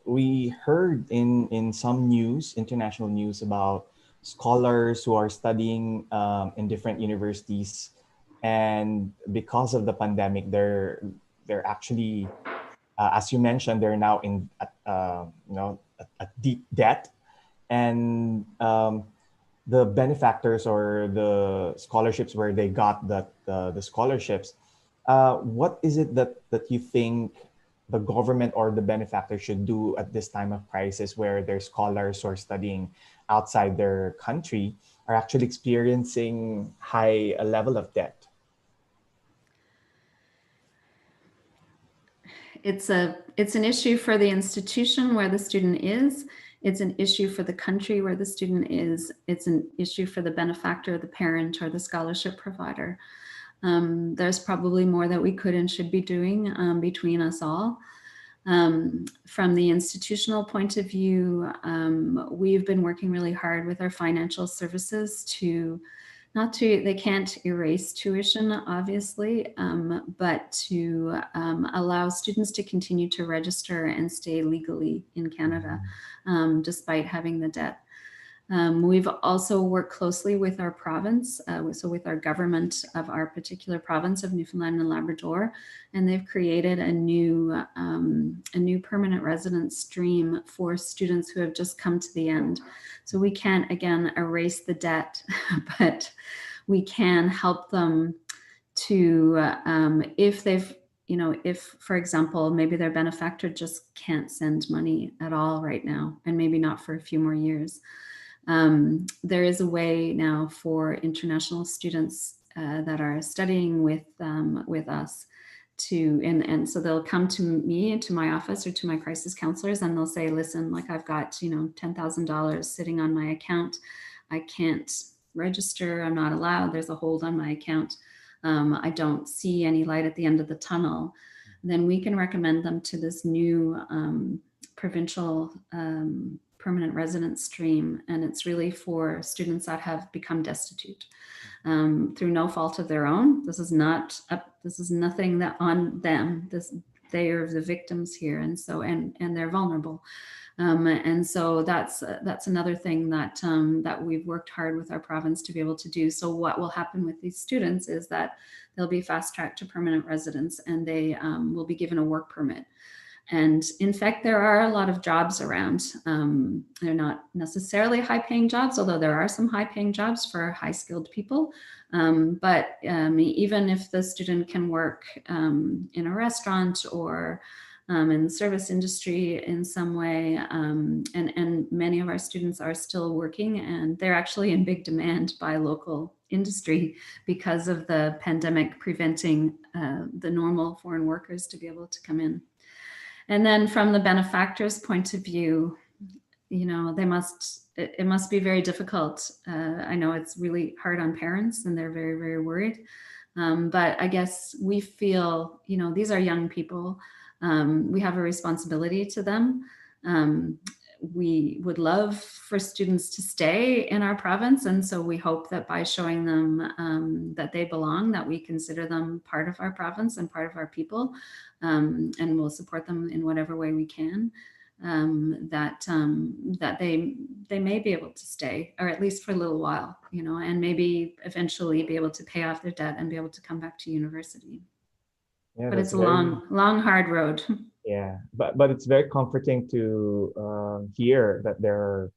we heard in some news, international news, about scholars who are studying in different universities, and because of the pandemic, they're actually, as you mentioned, they're now in a deep debt, and the benefactors or the scholarships where they got the scholarships, what is it that you think the government or the benefactor should do at this time of crisis, where their scholars who are studying outside their country are actually experiencing high level of debt? It's an issue for the institution where the student is. It's an issue for the country where the student is. It's an issue for the benefactor, the parent, or the scholarship provider. There's probably more that we could and should be doing between us all. From the institutional point of view, we've been working really hard with our financial services they can't erase tuition, obviously, but to allow students to continue to register and stay legally in Canada, despite having the debt. We've also worked closely with our province, so with our government of our particular province of Newfoundland and Labrador, and they've created a new permanent residence stream for students who have just come to the end. So we can't, again, erase the debt, but we can help them to, if they've, if, for example, maybe their benefactor just can't send money at all right now, and maybe not for a few more years. There is a way now for international students that are studying with us to, and so they'll come to me, to my office, or to my crisis counselors, and they'll say, listen, like, I've got, $10,000 sitting on my account. I can't register. I'm not allowed. There's a hold on my account. I don't see any light at the end of the tunnel. Then we can recommend them to this new provincial permanent residence stream, and it's really for students that have become destitute through no fault of their own. This is nothing that on them. They are the victims here, and so and they're vulnerable. And so that's another thing that we've worked hard with our province to be able to do. So what will happen with these students is that they'll be fast-tracked to permanent residence, and they will be given a work permit. And in fact, there are a lot of jobs around. They're not necessarily high-paying jobs, although there are some high-paying jobs for high-skilled people. But even if the student can work in a restaurant or in the service industry in some way, and many of our students are still working, and they're actually in big demand by local industry because of the pandemic preventing the normal foreign workers to be able to come in. And then from the benefactor's point of view, it must be very difficult. I know it's really hard on parents, and they're very, very worried. But I guess we feel, these are young people. We have a responsibility to them. We would love for students to stay in our province. And so we hope that by showing them that they belong, that we consider them part of our province and part of our people, and we'll support them in whatever way we can, that they may be able to stay, or at least for a little while, and maybe eventually be able to pay off their debt and be able to come back to university. Yeah, but that's it's a very, long, hard road. yeah. But it's very comforting to hear that there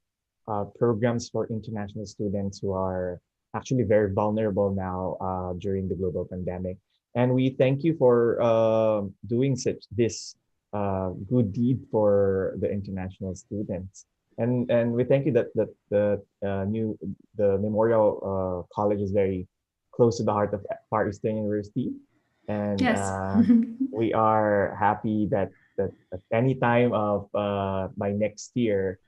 are programs for international students who are actually very vulnerable now during the global pandemic. And we thank you for doing such this good deed for the international students. And we thank you that the Memorial College is very close to the heart of Far Eastern University, and Yes. we are happy that at any time of by next year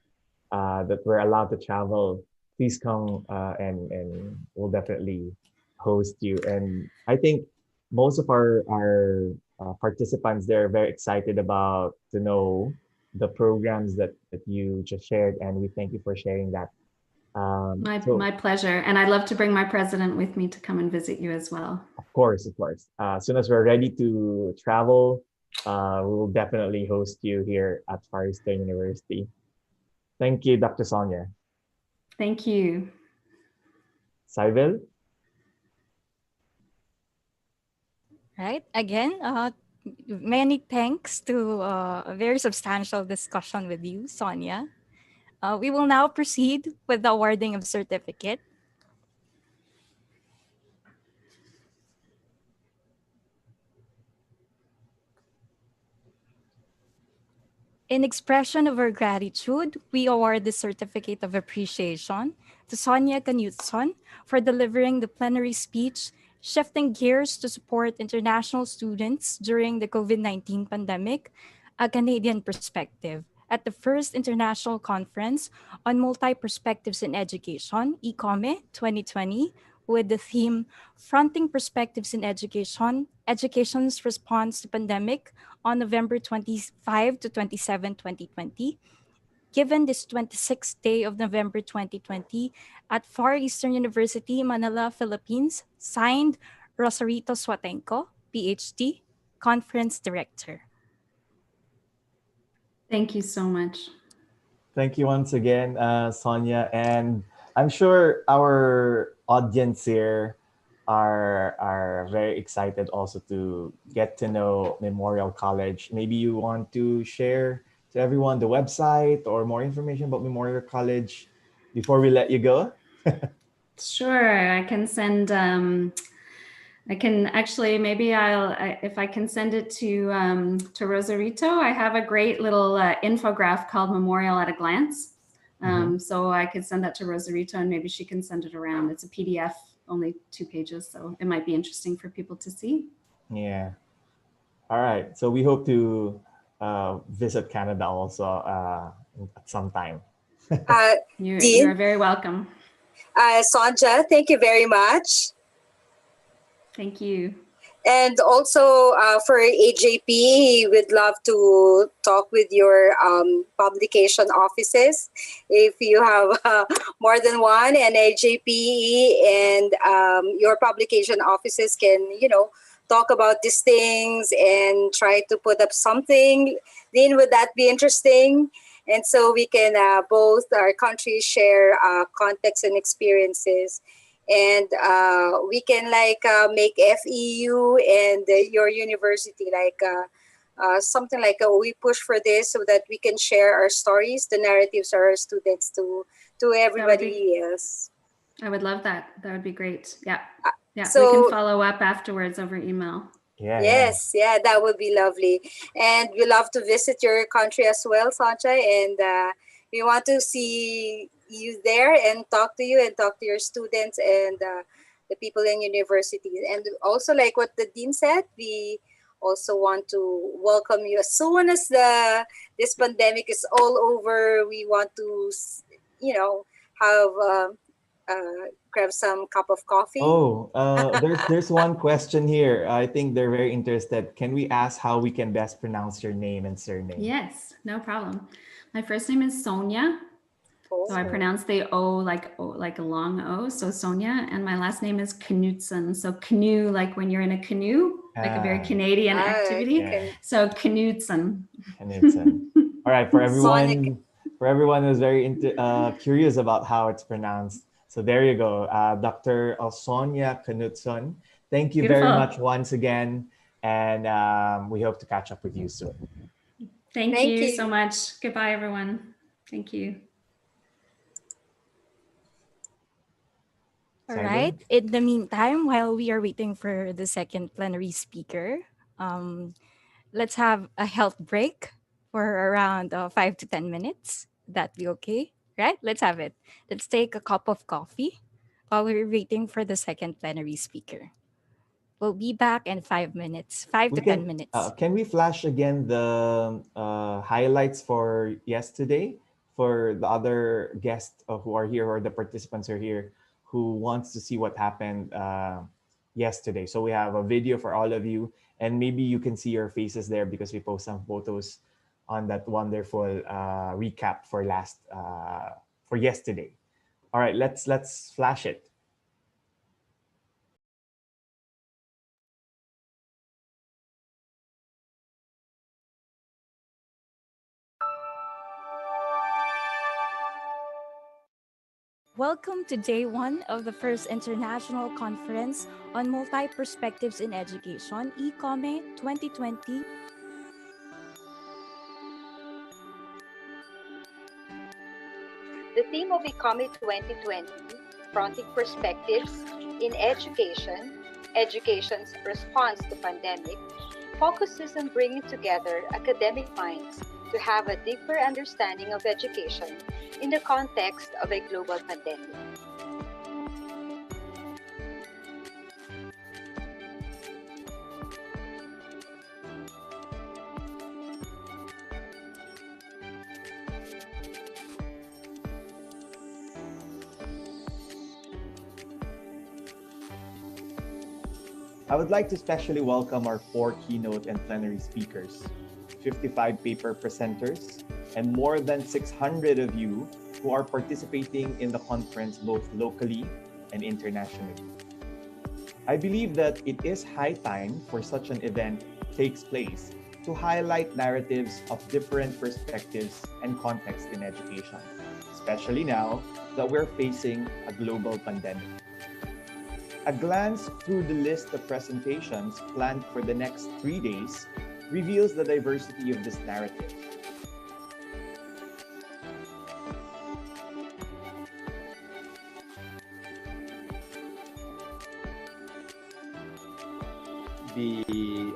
that we're allowed to travel, please come and we'll definitely host you. And I think most of our participants there are very excited about to know the programs that you just shared, and we thank you for sharing that. My pleasure. And I'd love to bring my president with me to come and visit you as well. Of course, of course. As soon as we're ready to travel, we will definitely host you here at Far Eastern University. Thank you, Dr. Sonja. Thank you. Saibel? Right. Again, many thanks to a very substantial discussion with you, Sonia. We will now proceed with the awarding of certificate. In expression of our gratitude, we award the Certificate of Appreciation to Sonja Knutson for delivering the plenary speech, shifting gears to support international students during the COVID-19 pandemic, a Canadian perspective, at the first International Conference on Multi-Perspectives in Education, ICoME 2020, with the theme Fronting Perspectives in Education, Education's Response to Pandemic, on November 25 to 27, 2020, given this 26th day of November 2020 at Far Eastern University, Manila, Philippines, signed Rosarito Swatenko, Ph.D., Conference Director. Thank you so much. Thank you once again, Sonia. And I'm sure our audience here are very excited also to get to know Memorial College. Maybe you want to share to everyone the website or more information about Memorial College before we let you go. Sure, I can send. I can actually maybe if I can send it to Rosarito. I have a great little infograph called Memorial at a Glance. So I could send that to Rosarito and maybe she can send it around. It's a PDF, only 2 pages, so it might be interesting for people to see. Yeah. All right. So we hope to visit Canada also at some time. You're very welcome. Sonja, thank you very much. Thank you. And also for AJPE, we'd love to talk with your publication offices. If you have more than one, and AJPE and your publication offices can, talk about these things and try to put up something, then would that be interesting? And so we can both our countries share context and experiences. And we can make FEU and your university something like we push for this so that we can share our stories, the narratives of our students to everybody else. I would love that. That would be great. Yeah. Yeah. So, we can follow up afterwards over email. Yes, that would be lovely. And we love to visit your country as well, Sonja. And we want to see you there and talk to you and talk to your students and the people in universities. And also, like what the dean said, we also want to welcome you as soon as this pandemic is all over. We want to, have grab some cup of coffee. Oh, there's one question here. I think they're very interested. Can we ask how we can best pronounce your name and surname? Yes, no problem. My first name is Sonja. So I pronounce the O like a long O, so Sonja. And my last name is Knutson. So canoe, like when you're in a canoe, like a very Canadian activity. Okay. So Knutson. Knutson. All right, for everyone who's very curious about how it's pronounced. So there you go, Dr. Sonja Knutson. Thank you very much once again. And we hope to catch up with you soon. Thank Thank you you. so much. Goodbye, everyone. Thank you. All Cyber? right. In the meantime, while we are waiting for the second plenary speaker, let's have a health break for around 5 to 10 minutes. That be okay, right? Let's have it. Let's take a cup of coffee while we're waiting for the second plenary speaker. We'll be back in 5 minutes, five We to ten can minutes. can we flash again the highlights for yesterday for the other guests who are here or the participants are here who wants to see what happened yesterday. So we have a video for all of you, and maybe you can see your faces there because we post some photos on that wonderful recap for yesterday. All right, let's flash it. Welcome to day one of the first International Conference on Multi-Perspectives in Education, ICoME 2020. The theme of ICoME 2020, Fronting Perspectives in Education, Education's Response to Pandemic, focuses on bringing together academic minds to have a deeper understanding of education in the context of a global pandemic. I would like to especially welcome our 4 keynote and plenary speakers, 55 paper presenters, and more than 600 of you who are participating in the conference both locally and internationally. I believe that it is high time for such an event takes place to highlight narratives of different perspectives and contexts in education, especially now that we're facing a global pandemic. A glance through the list of presentations planned for the next 3 days reveals the diversity of this narrative. The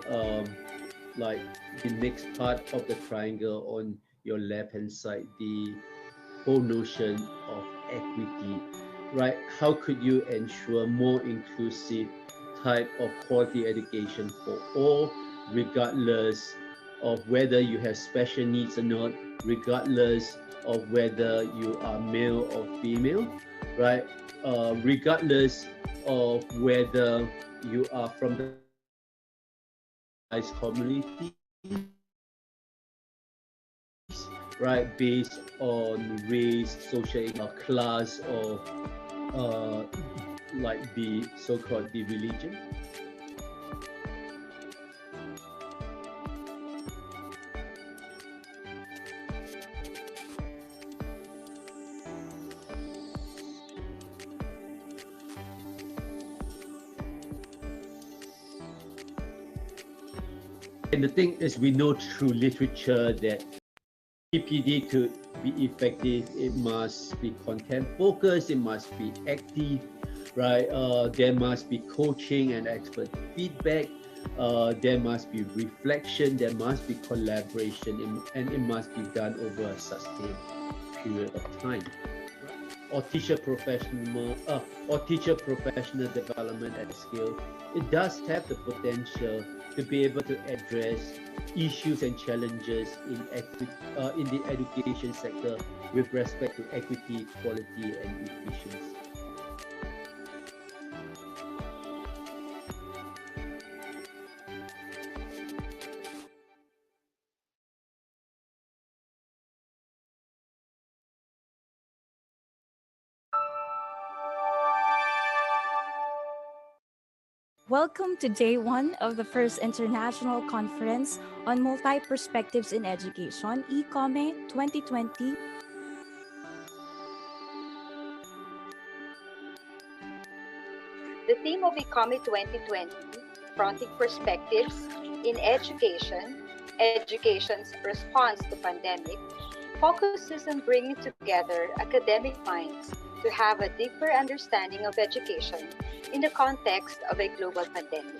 like the next part of the triangle on your left hand side, the whole notion of equity, right? How could you ensure more inclusive type of quality education for all, regardless of whether you have special needs or not, regardless of whether you are male or female, right? Regardless of whether you are from the community, right, based on race, social class, or like the so-called the religion. And the thing is, we know through literature that GPTE to be effective, it must be content focused, it must be active, right? There must be coaching and expert feedback. There must be reflection, there must be collaboration, and it must be done over a sustained period of time. Or teacher professional development at scale, it does have the potential to be able to address issues and challenges in the education sector with respect to equity, quality, and efficiency. Welcome to day one of the first International Conference on Multi-Perspectives in Education, ICoME 2020. The theme of ICoME 2020, confronting perspectives in education's response to pandemic, focuses on bringing together academic minds to have a deeper understanding of education in the context of a global pandemic.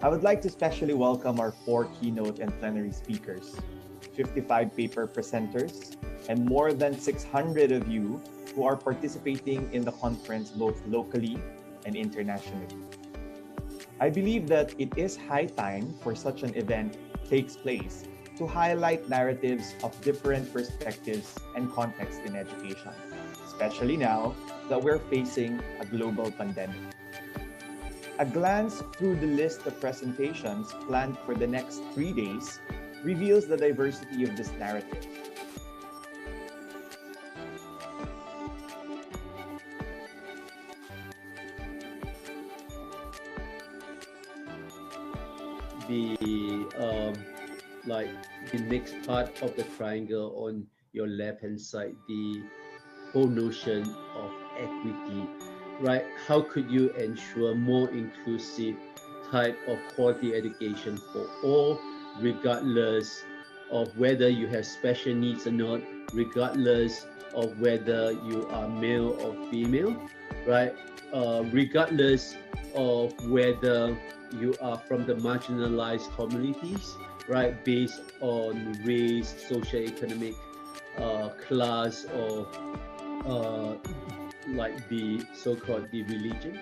I would like to specially welcome our 4 keynote and plenary speakers, 55 paper presenters, and more than 600 of you who are participating in the conference both locally and internationally. I believe that it is high time for such an event takes place to highlight narratives of different perspectives and contexts in education, especially now that we're facing a global pandemic. A glance through the list of presentations planned for the next 3 days reveals the diversity of this narrative. The like the next part of the triangle on your left hand side, the whole notion of equity, right? How could you ensure more inclusive type of quality education for all, regardless of whether you have special needs or not, regardless of whether you are male or female, right? Regardless of whether you are from the marginalized communities, right? Based on race, socioeconomic class, or uh, like the so-called the religion.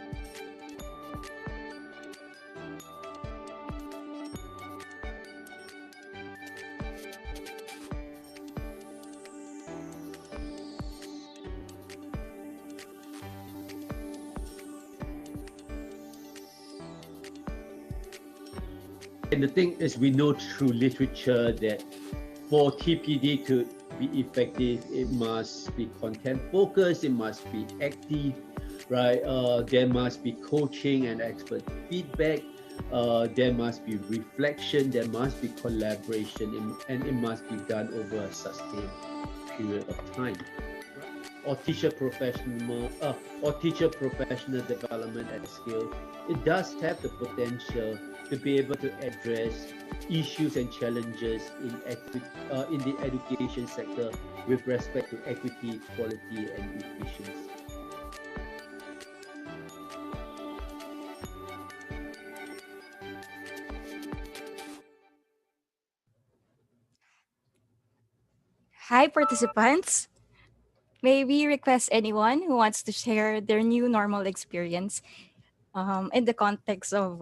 And the thing is, we know through literature that for TPD to be effective, it must be content focused, it must be active, right? There must be coaching and expert feedback. There must be reflection, there must be collaboration, and it must be done over a sustained period of time. Or teacher professional development at scale, it does have the potential to be able to address issues and challenges in the education sector with respect to equity, quality, and efficiency. Hi, participants. May we request anyone who wants to share their new normal experience in the context of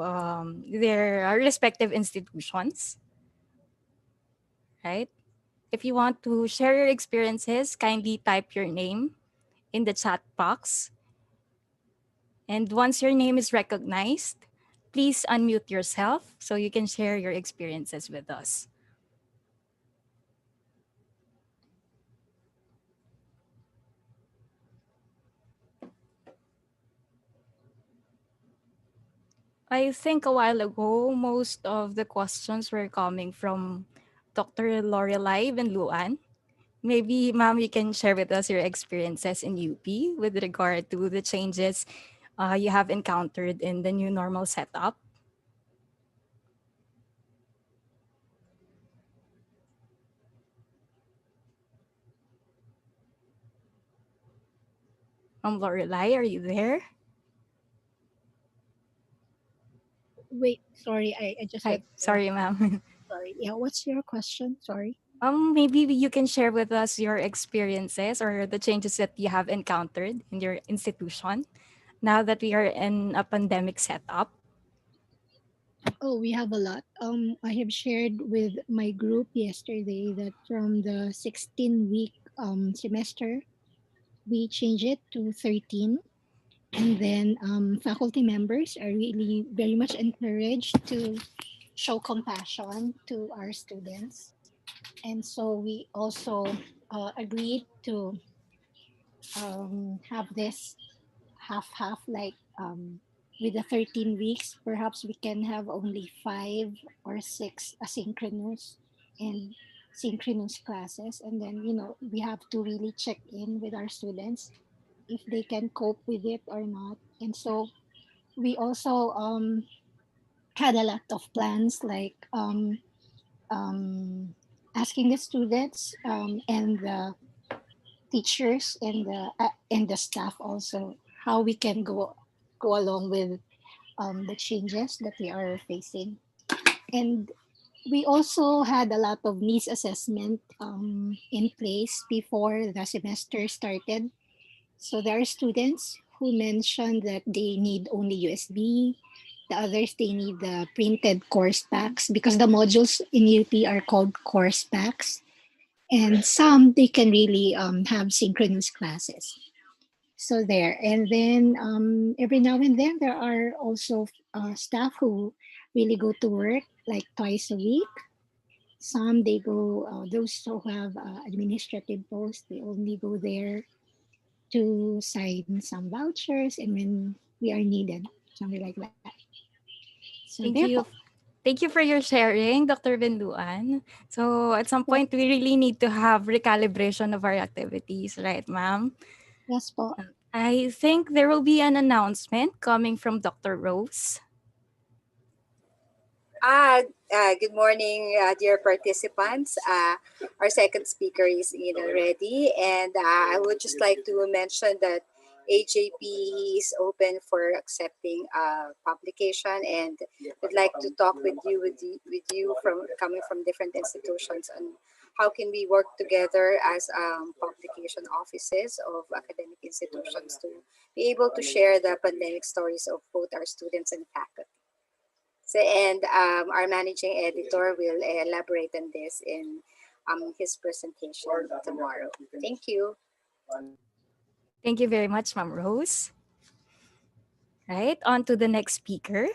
their respective institutions, right? If you want to share your experiences, kindly type your name in the chat box. And once your name is recognized, please unmute yourself so you can share your experiences with us. I think a while ago, most of the questions were coming from Dr. Lorelai and Luan. Maybe, ma'am, you can share with us your experiences in UP with regard to the changes you have encountered in the new normal setup. Lorelai, are you there? Wait, sorry, I just Hi, got sorry, ma'am. sorry. Yeah, what's your question? Sorry. Maybe you can share with us your experiences or the changes that you have encountered in your institution now that we are in a pandemic setup. Oh, we have a lot. I have shared with my group yesterday that from the 16-week semester, we change it to 13. And then faculty members are really very much encouraged to show compassion to our students. And so we also agreed to have this half half, like with the 13 weeks, perhaps we can have only 5 or 6 asynchronous and synchronous classes. And then, we have to really check in with our students if they can cope with it or not. And so we also had a lot of plans, like um, asking the students and the teachers and the staff also how we can go along with the changes that we are facing. And we also had a lot of needs assessment in place before the semester started. So there are students who mentioned that they need only USB. The others, they need the printed course packs because the modules in UP are called course packs. And some, they can really have synchronous classes. So there. And then every now and then, there are also staff who really go to work like twice a week. Some, they go, those who have administrative posts, they only go there to sign some vouchers and when we are needed, something like that. So Thank therefore, you. Thank you for your sharing, Dr. Binduan. So at some yeah, point, we really need to have recalibration of our activities, right, ma'am? yes po. I think there will be an announcement coming from Dr. Rose. Good morning, dear participants. Our second speaker is in already, and I would just like to mention that AJPE is open for accepting publication, and would like to talk with you from coming from different institutions on how can we work together as publication offices of academic institutions to be able to share the pandemic stories of both our students and faculty. So, and our managing editor will elaborate on this in his presentation tomorrow. Thank you. Thank you very much, Ma'am Rose. Right, on to the next speaker.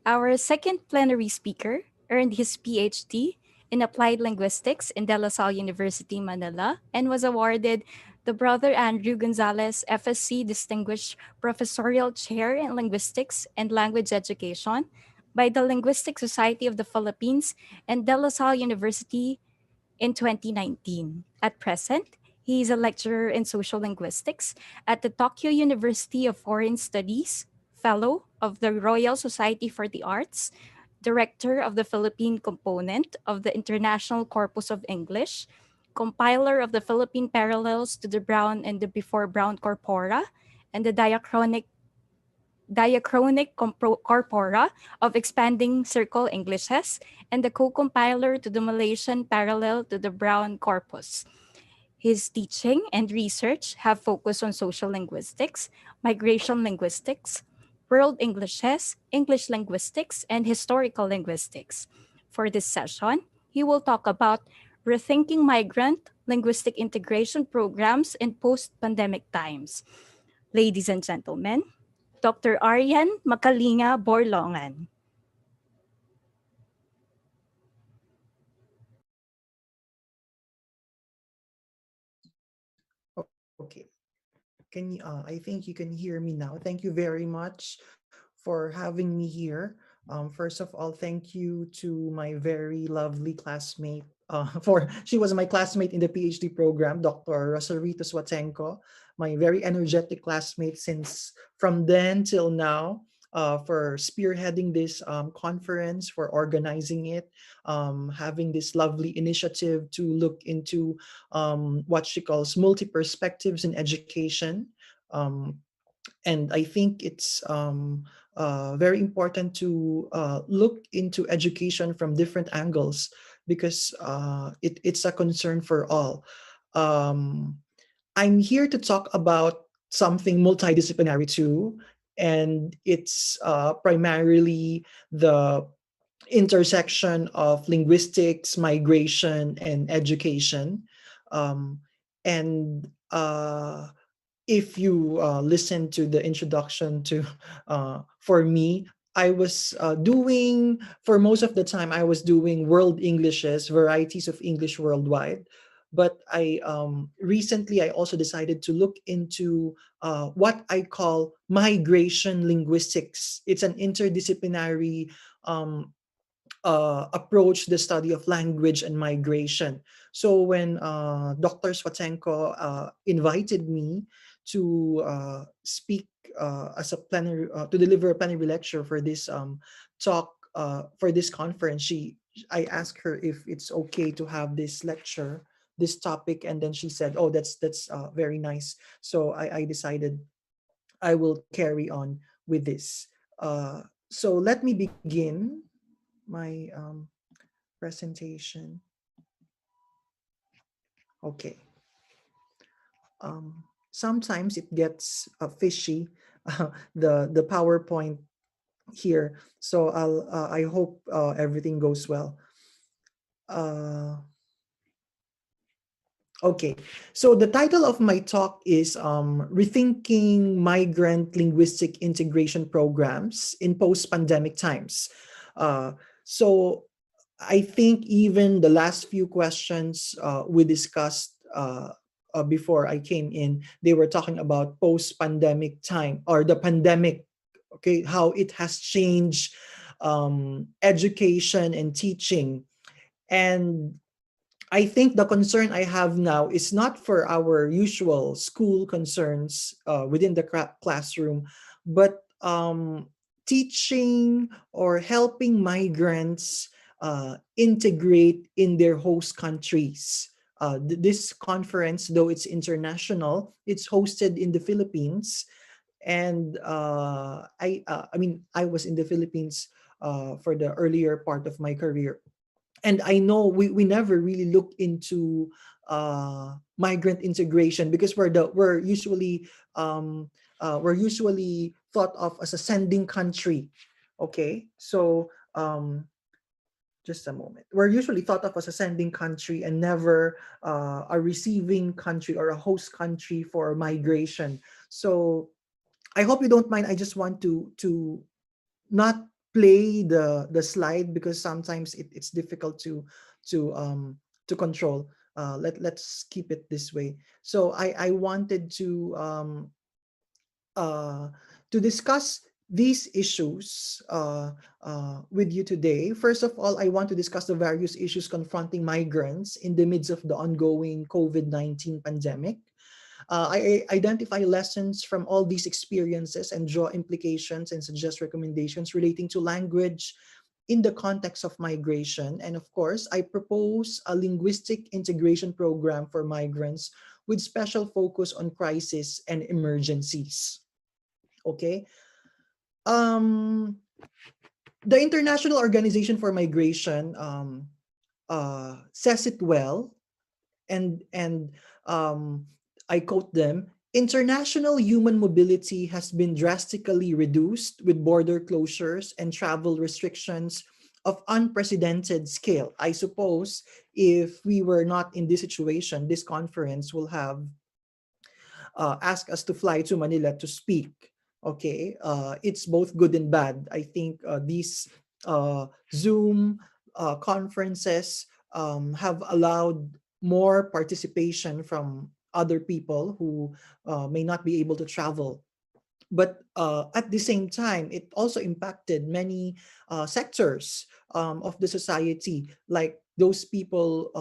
Our second plenary speaker earned his Ph.D. in Applied Linguistics in De La Salle University, Manila, and was awarded the Brother Andrew Gonzalez FSC Distinguished Professorial Chair in Linguistics and Language Education by the Linguistic Society of the Philippines and De La Salle University in 2019. At present, he is a lecturer in social linguistics at the Tokyo University of Foreign Studies, fellow of the Royal Society for the Arts, director of the Philippine component of the International Corpus of English, compiler of the Philippine parallels to the Brown and the Before Brown Corpora, and the corpora of expanding circle Englishes, and the co-compiler to the Malaysian parallel to the Brown corpus. His teaching and research have focused on social linguistics, migration linguistics, world Englishes, English linguistics, and historical linguistics. For this session, he will talk about rethinking migrant linguistic integration programs in post-pandemic times. Ladies and gentlemen, Dr. Ariane Macalinga Borlongan. Okay. I think you can hear me now. Thank you very much for having me here. First of all, thank you to my very lovely classmate. For she was my classmate in the PhD program, Dr. Rosarito Swatenko, my very energetic classmate since from then till now. For spearheading this conference, for organizing it, having this lovely initiative to look into what she calls multi perspectives in education. And I think it's very important to look into education from different angles because it's a concern for all. Um, I'm here to talk about something multidisciplinary too, and it's primarily the intersection of linguistics, migration, and education. Um, and if you listen to the introduction to for me, I was doing for most of the time I was doing world Englishes, varieties of English worldwide. but I recently I also decided to look into what I call migration linguistics. It's an interdisciplinary um, approach the study of language and migration. So when Dr. Swatenko invited me to speak as a plenary, to deliver a plenary lecture for this talk, for this conference, I asked her if it's okay to have this lecture, this topic, and then she said, "Oh, that's very nice." So I decided I will carry on with this. So let me begin my presentation. Okay. Sometimes it gets fishy, the PowerPoint here. So I hope everything goes well. Uh, Okay, so the title of my talk is Rethinking Migrant Linguistic Integration Programs in Post-Pandemic Times. Uh, so I think even the last few questions we discussed before I came in, they were talking about post-pandemic time or the pandemic, okay, how it has changed education and teaching. And I think the concern I have now is not for our usual school concerns within the classroom, but teaching or helping migrants integrate in their host countries. This conference, though it's international, it's hosted in the Philippines, and I mean, I was in the Philippines for the earlier part of my career, and I know we never really look into migrant integration because we're usually thought of as a sending country. Okay, so just a moment. We're usually thought of as a sending country and never a receiving country or a host country for migration. So I hope you don't mind. I just want to not play the slide because sometimes it's difficult to control. Let's keep it this way. So I wanted uh, to discuss these issues with you today. First of all, I want to discuss the various issues confronting migrants in the midst of the ongoing COVID-19 pandemic. I identify lessons from all these experiences and draw implications and suggest recommendations relating to language in the context of migration. And of course, I propose a linguistic integration program for migrants with special focus on crisis and emergencies. Okay. Um, the International Organization for Migration says it well, and I quote them: international human mobility has been drastically reduced with border closures and travel restrictions of unprecedented scale. I suppose if we were not in this situation, this conference will have asked us to fly to Manila to speak. Okay, it's both good and bad. I think these Zoom conferences have allowed more participation from other people who may not be able to travel. But at the same time, it also impacted many sectors of the society, like those people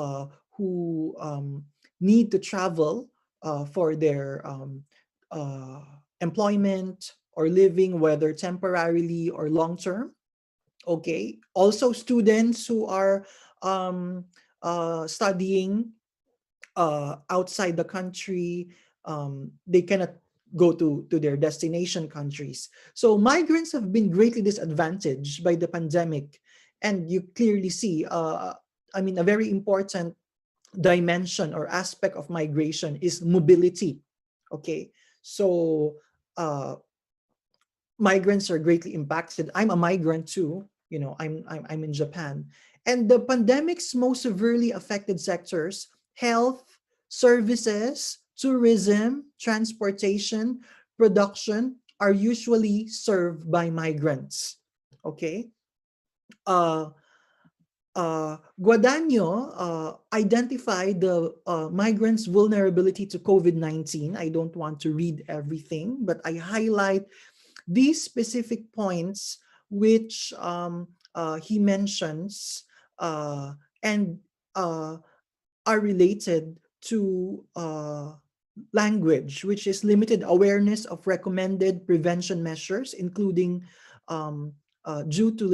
who need to travel for their uh, employment or living, whether temporarily or long term. Okay. Also, students who are um, studying outside the country, they cannot go to their destination countries. So migrants have been greatly disadvantaged by the pandemic. And you clearly see, I mean, a very important dimension or aspect of migration is mobility. Okay. So uh, migrants are greatly impacted. I'm a migrant too. You know, I'm in Japan, and the pandemic's most severely affected sectors: health, services, tourism, transportation, production, are usually served by migrants. Okay. Uh, Guadagno identified the migrants' vulnerability to COVID-19. I don't want to read everything, but I highlight these specific points which he mentions and uh, are related to language, which is limited awareness of recommended prevention measures, including due to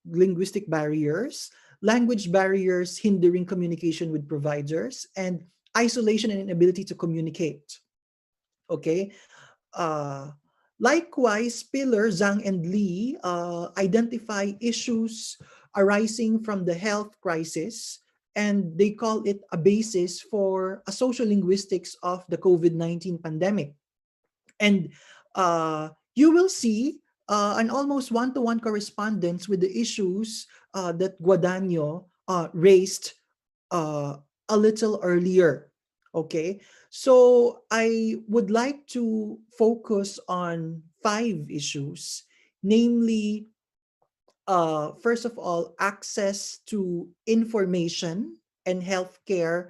linguistic barriers, language barriers hindering communication with providers, and isolation and inability to communicate. Okay. Uh, Likewise, Spiller, Zhang, and Lee identify issues arising from the health crisis, and they call it a basis for a social linguistics of the COVID-19 pandemic. And you will see an almost one-to-one correspondence with the issues that Guadagno raised uh, a little earlier. Okay, so I would like to focus on five issues, namely, first of all, access to information and healthcare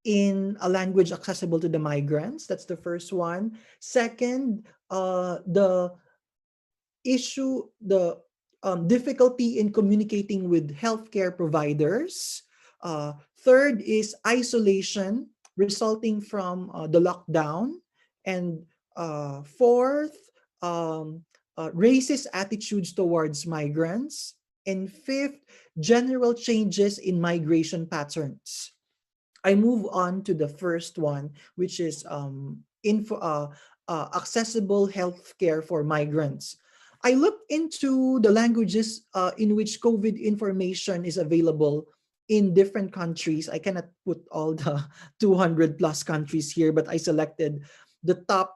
in a language accessible to the migrants. That's the first one. Second, the difficulty in communicating with healthcare providers. Third is isolation resulting from the lockdown. And fourth, racist attitudes towards migrants. And fifth, general changes in migration patterns. I move on to the first one, which is accessible healthcare for migrants. I looked into the languages in which COVID information is available in different countries. I cannot put all the 200 plus countries here, but I selected the top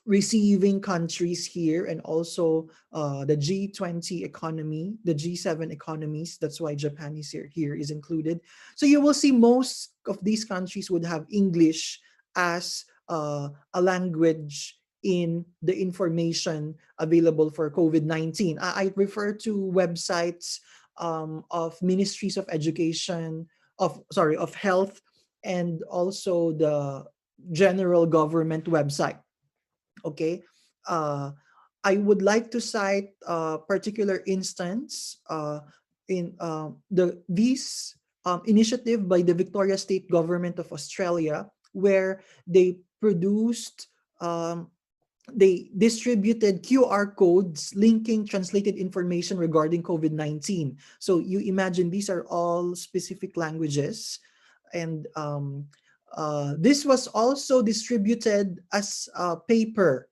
receiving countries here, and also the G20 economy, the G7 economies. That's why Japan is here is included. So you will see most of these countries would have English as a language in the information available for COVID-19. I refer to websites of ministries of education, of health, and also the general government website. Okay. uh, I would like to cite a particular instance in these initiative by the Victoria State Government of Australia, where they produced they distributed QR codes linking translated information regarding COVID-19. So you imagine these are all specific languages, and this was also distributed as paper,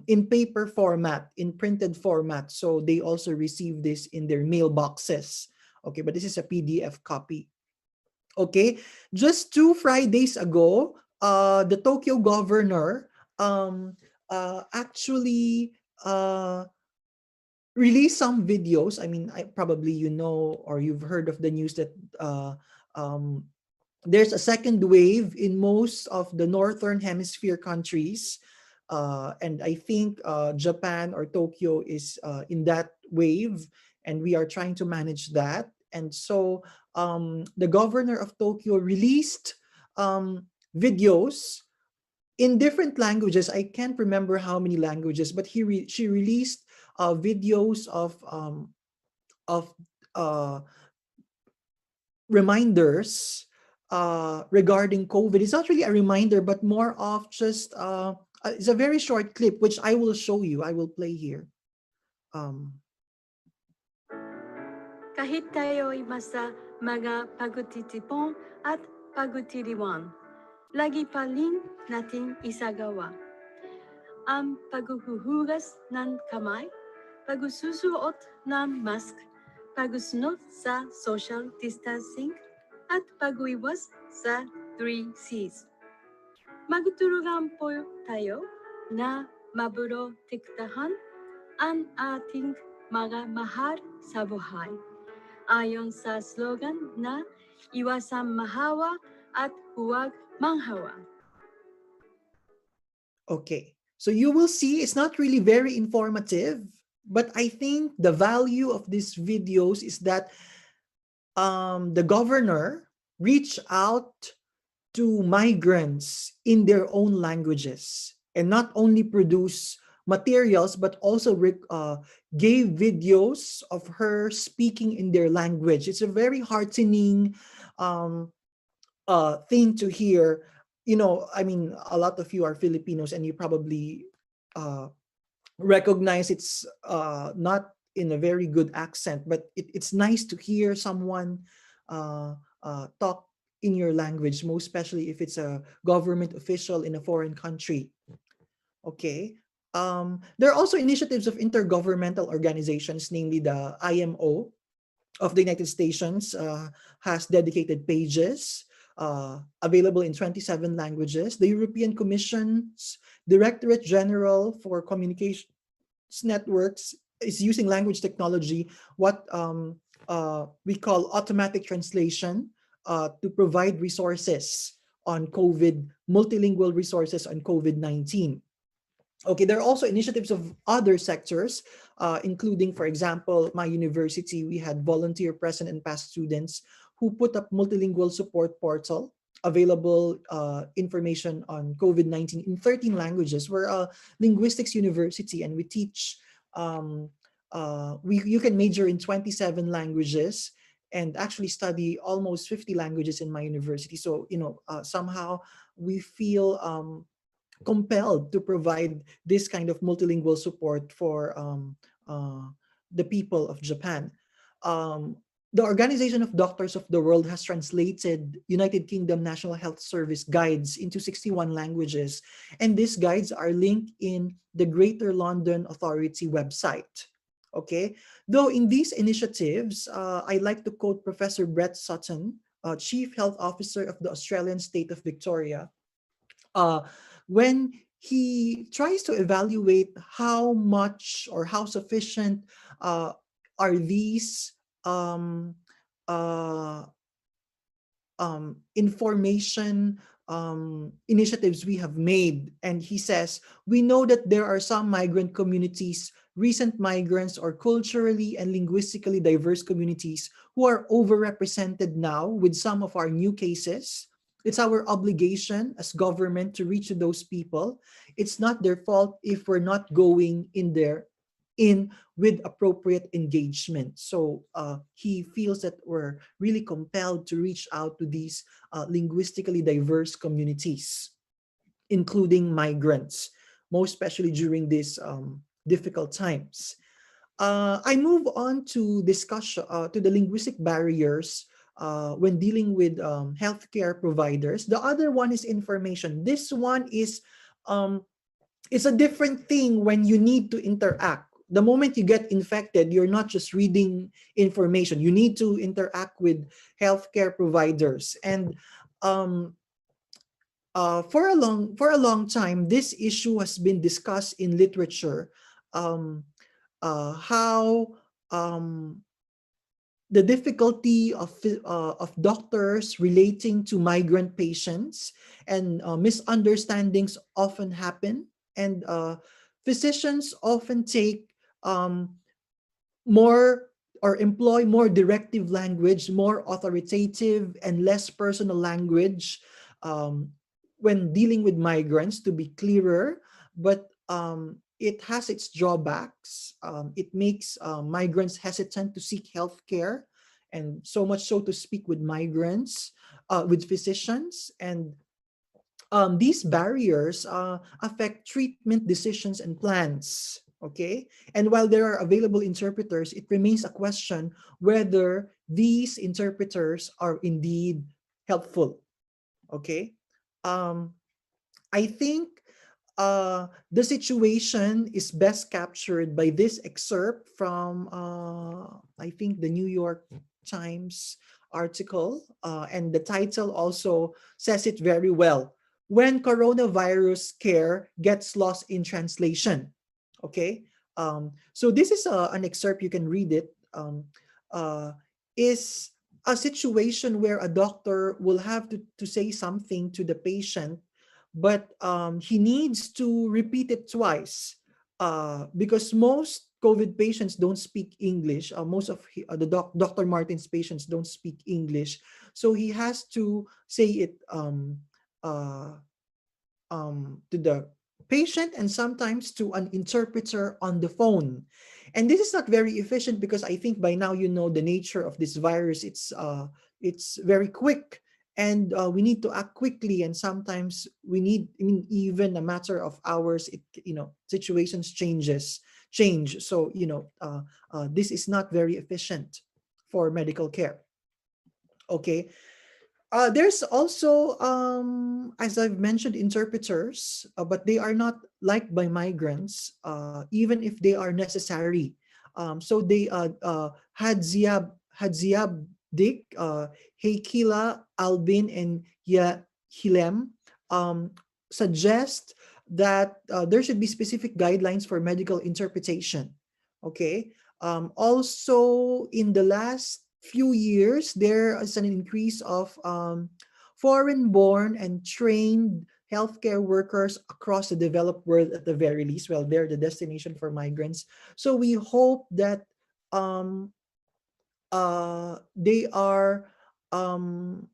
in paper format, in printed format. So they also received this in their mailboxes. Okay, but this is a PDF copy. Okay, just 2 Fridays ago, the Tokyo governor actually released some videos. I mean, probably you know, or you've heard of the news that um, there's a second wave in most of the northern hemisphere countries, and I think Japan or Tokyo is in that wave, and we are trying to manage that. And so the governor of Tokyo released videos in different languages. I can't remember how many languages, but she released videos of uh, reminders regarding COVID. It's not really a reminder, but more of just it's a very short clip which I will show you. I will play here. Kahit tayo'y masa mga pagtitipon at pagtiriwan, lagi pa rin nating isagawa ang paghuhugas ng kamay, pagsusuot ng mask, pagsunod sa social distancing, at pag-iwas sa 3 Cs. Magtulungan po tayo na maprotektahan ang ating mga mahal sa buhay. Ayon sa slogan na iwasan mahawa at huwag manghawa. Okay, so you will see it's not really very informative, but I think the value of these videos is that the governor reached out to migrants in their own languages, and not only produce materials but also gave videos of her speaking in their language. It's a very heartening um, thing to hear. I mean, a lot of you are Filipinos, and you probably uh, recognize it's not in a very good accent, but it's nice to hear someone uh, talk in your language, most especially if it's a government official in a foreign country. Okay. There are also initiatives of intergovernmental organizations, namely the IMO of the United States has dedicated pages available in 27 languages. The European Commission's Directorate General for Communication networks is using language technology, what we call automatic translation, to provide resources on COVID, multilingual resources on COVID-19. Okay, there are also initiatives of other sectors, including, for example, my university. We had volunteer, present, and past students who put up multilingual support portal, available information on COVID-19 in 13 languages. We're a linguistics university, and we teach, you can major in 27 languages and actually study almost 50 languages in my university. So, somehow we feel compelled to provide this kind of multilingual support for the people of Japan. Um, the Organization of Doctors of the World has translated United Kingdom National Health Service guides into 61 languages, and these guides are linked in the Greater London Authority website. Okay, though in these initiatives, I like to quote Professor Brett Sutton, Chief Health Officer of the Australian state of Victoria, uh, when he tries to evaluate how much or how sufficient uh, are these um, uh, information initiatives we have made. And he says, we know that there are some migrant communities, recent migrants, or culturally and linguistically diverse communities who are overrepresented now with some of our new cases. It's our obligation as government to reach to those people. It's not their fault if we're not going in there in with appropriate engagement. So he feels that we're really compelled to reach out to these linguistically diverse communities, including migrants, most especially during these difficult times. I move on to discussion to the linguistic barriers when dealing with healthcare providers. The other one is information. This one is it's a different thing when you need to interact. The moment you get infected, you're not just reading information. You need to interact with healthcare providers. And for a long time, this issue has been discussed in literature. How the difficulty of doctors relating to migrant patients, and misunderstandings often happen, and physicians often take more or employ more directive language, more authoritative and less personal language when dealing with migrants, to be clearer. But it has its drawbacks. It makes migrants hesitant to seek healthcare, and so much so to speak with migrants, with physicians. And these barriers affect treatment decisions and plans. Okay, and while there are available interpreters, it remains a question whether these interpreters are indeed helpful. Okay, um, I think the situation is best captured by this excerpt from, I think, the New York Times article, and the title also says it very well. When coronavirus care gets lost in translation. Okay, so this is an excerpt, you can read it. Uh, is a situation where a doctor will have to say something to the patient, but he needs to repeat it twice, because most COVID patients don't speak English. Most of Dr. Martin's patients don't speak English, so he has to say it uh, to the patient and sometimes to an interpreter on the phone. And this is not very efficient because I think by now you know the nature of this virus. It's very quick, and we need to act quickly. And sometimes we need, I mean, even a matter of hours. Situations change. So this is not very efficient for medical care. Okay. There's also, as I've mentioned, interpreters, but they are not liked by migrants, even if they are necessary. So they Hadziab Dik, Heikila, Albin, and Hilem suggest that there should be specific guidelines for medical interpretation. Okay. Also, in the last few years, there is an increase of foreign-born and trained healthcare workers across the developed world at the very least. Well, they're the destination for migrants. So we hope that um, they are um,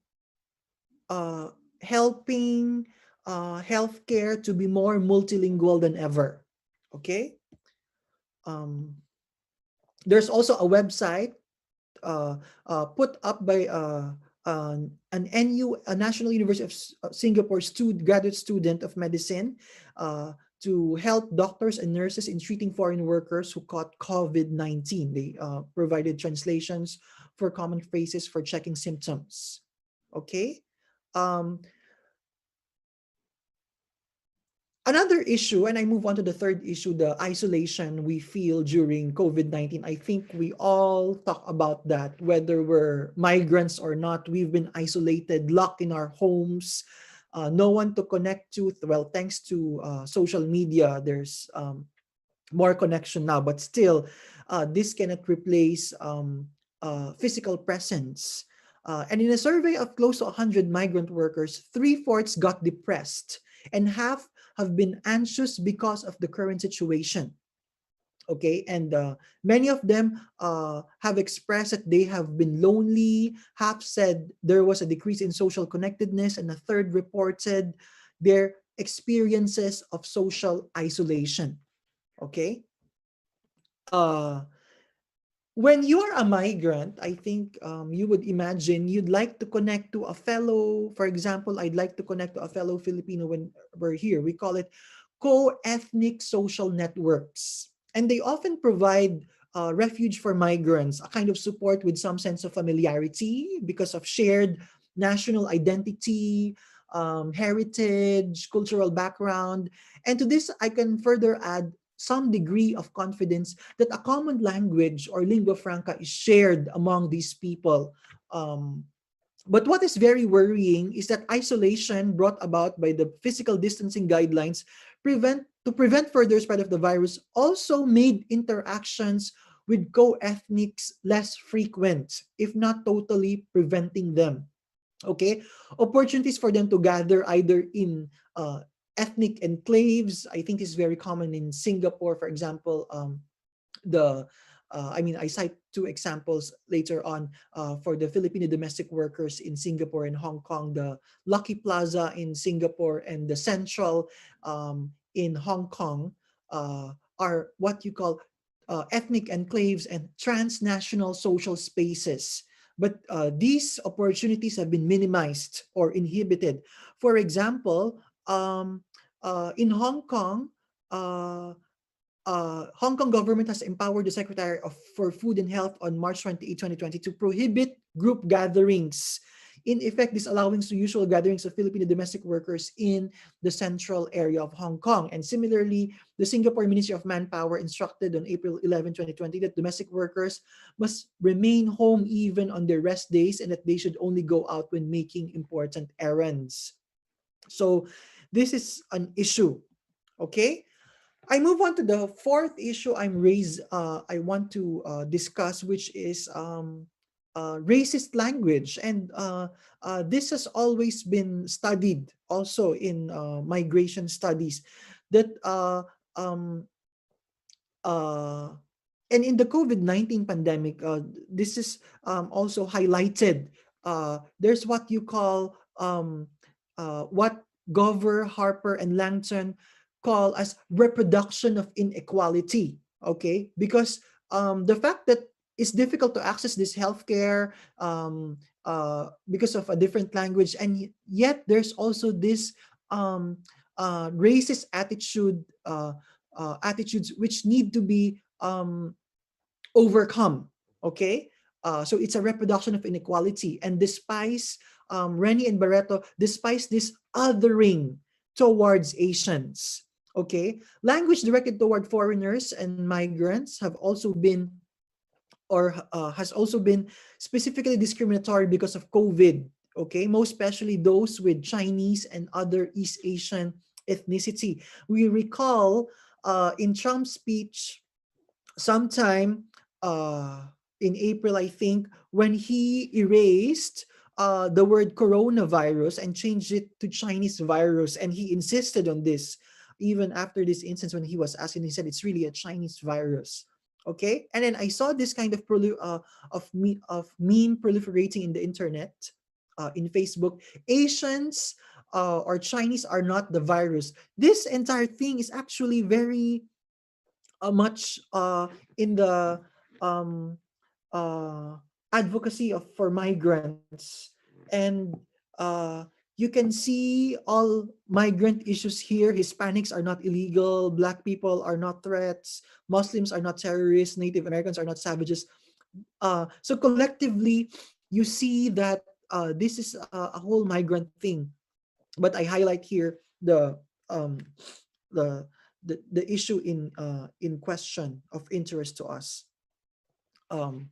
uh, helping healthcare to be more multilingual than ever. Okay. Um, there's also a website put up by an a National University of Singapore graduate student of medicine, to help doctors and nurses in treating foreign workers who caught COVID-19. They provided translations for common phrases for checking symptoms. Okay. Um, Another issue, and I move on to the third issue, the isolation we feel during COVID-19. I think we all talk about that, whether we're migrants or not. We've been isolated, locked in our homes, no one to connect to. Well, thanks to social media, there's more connection now, but still, this cannot replace physical presence. And in a survey of close to 100 migrant workers, three-fourths got depressed, and half have been anxious because of the current situation. Okay, and many of them have expressed that they have been lonely. Half said there was a decrease in social connectedness, and a third reported their experiences of social isolation. Okay. Uh, when you're a migrant, I think you would imagine you'd like to connect to a fellow. For example, I'd like to connect to a fellow Filipino when we're here. We call it co-ethnic social networks. And they often provide refuge for migrants, a kind of support with some sense of familiarity because of shared national identity, heritage, cultural background. And to this, I can further add some degree of confidence that a common language or lingua franca is shared among these people. But what is very worrying is that isolation brought about by the physical distancing guidelines to prevent further spread of the virus also made interactions with co-ethnics less frequent, if not totally preventing them. Okay, opportunities for them to gather either in ethnic enclaves. I think this is very common in Singapore, for example. I cite two examples later on for the Filipino domestic workers in Singapore and Hong Kong, the Lucky Plaza in Singapore and the Central in Hong Kong are what you call ethnic enclaves and transnational social spaces. But these opportunities have been minimized or inhibited. For example, in Hong Kong, Hong Kong government has empowered the Secretary for Food and Health on March 28, 2020 to prohibit group gatherings. In effect, this allowing the usual gatherings of Filipino domestic workers in the central area of Hong Kong. And similarly, the Singapore Ministry of Manpower instructed on April 11, 2020 that domestic workers must remain home even on their rest days and that they should only go out when making important errands. So this is an issue. Okay. I move on to the fourth issue I want to discuss, which is racist language. And this has always been studied also in migration studies, that and in the COVID-19 pandemic, this is also highlighted. There's what you call what Gover, Harper, and Langton call as reproduction of inequality. Okay, because the fact that it's difficult to access this healthcare because of a different language, and yet there's also this um, racist attitudes which need to be overcome. Okay, so it's a reproduction of inequality, and despise Rennie and Barreto despise this othering towards Asians. Okay, language directed toward foreigners and migrants have also been or has also been specifically discriminatory because of COVID. Okay, most especially those with Chinese and other East Asian ethnicity. We recall in Trump's speech sometime in April, I think, when he erased the word coronavirus and changed it to Chinese virus, and he insisted on this even after this instance when he was asked, and he said it's really a Chinese virus. Okay, and then I saw this kind of of meme proliferating in the internet, in Facebook. Asians or Chinese are not the virus. This entire thing is actually very much in the um, uh, advocacy of for migrants, and you can see all migrant issues here. Hispanics are not illegal, black people are not threats, Muslims are not terrorists, Native Americans are not savages. So collectively you see that this is a whole migrant thing, but I highlight here um, the the issue in question of interest to us. Um,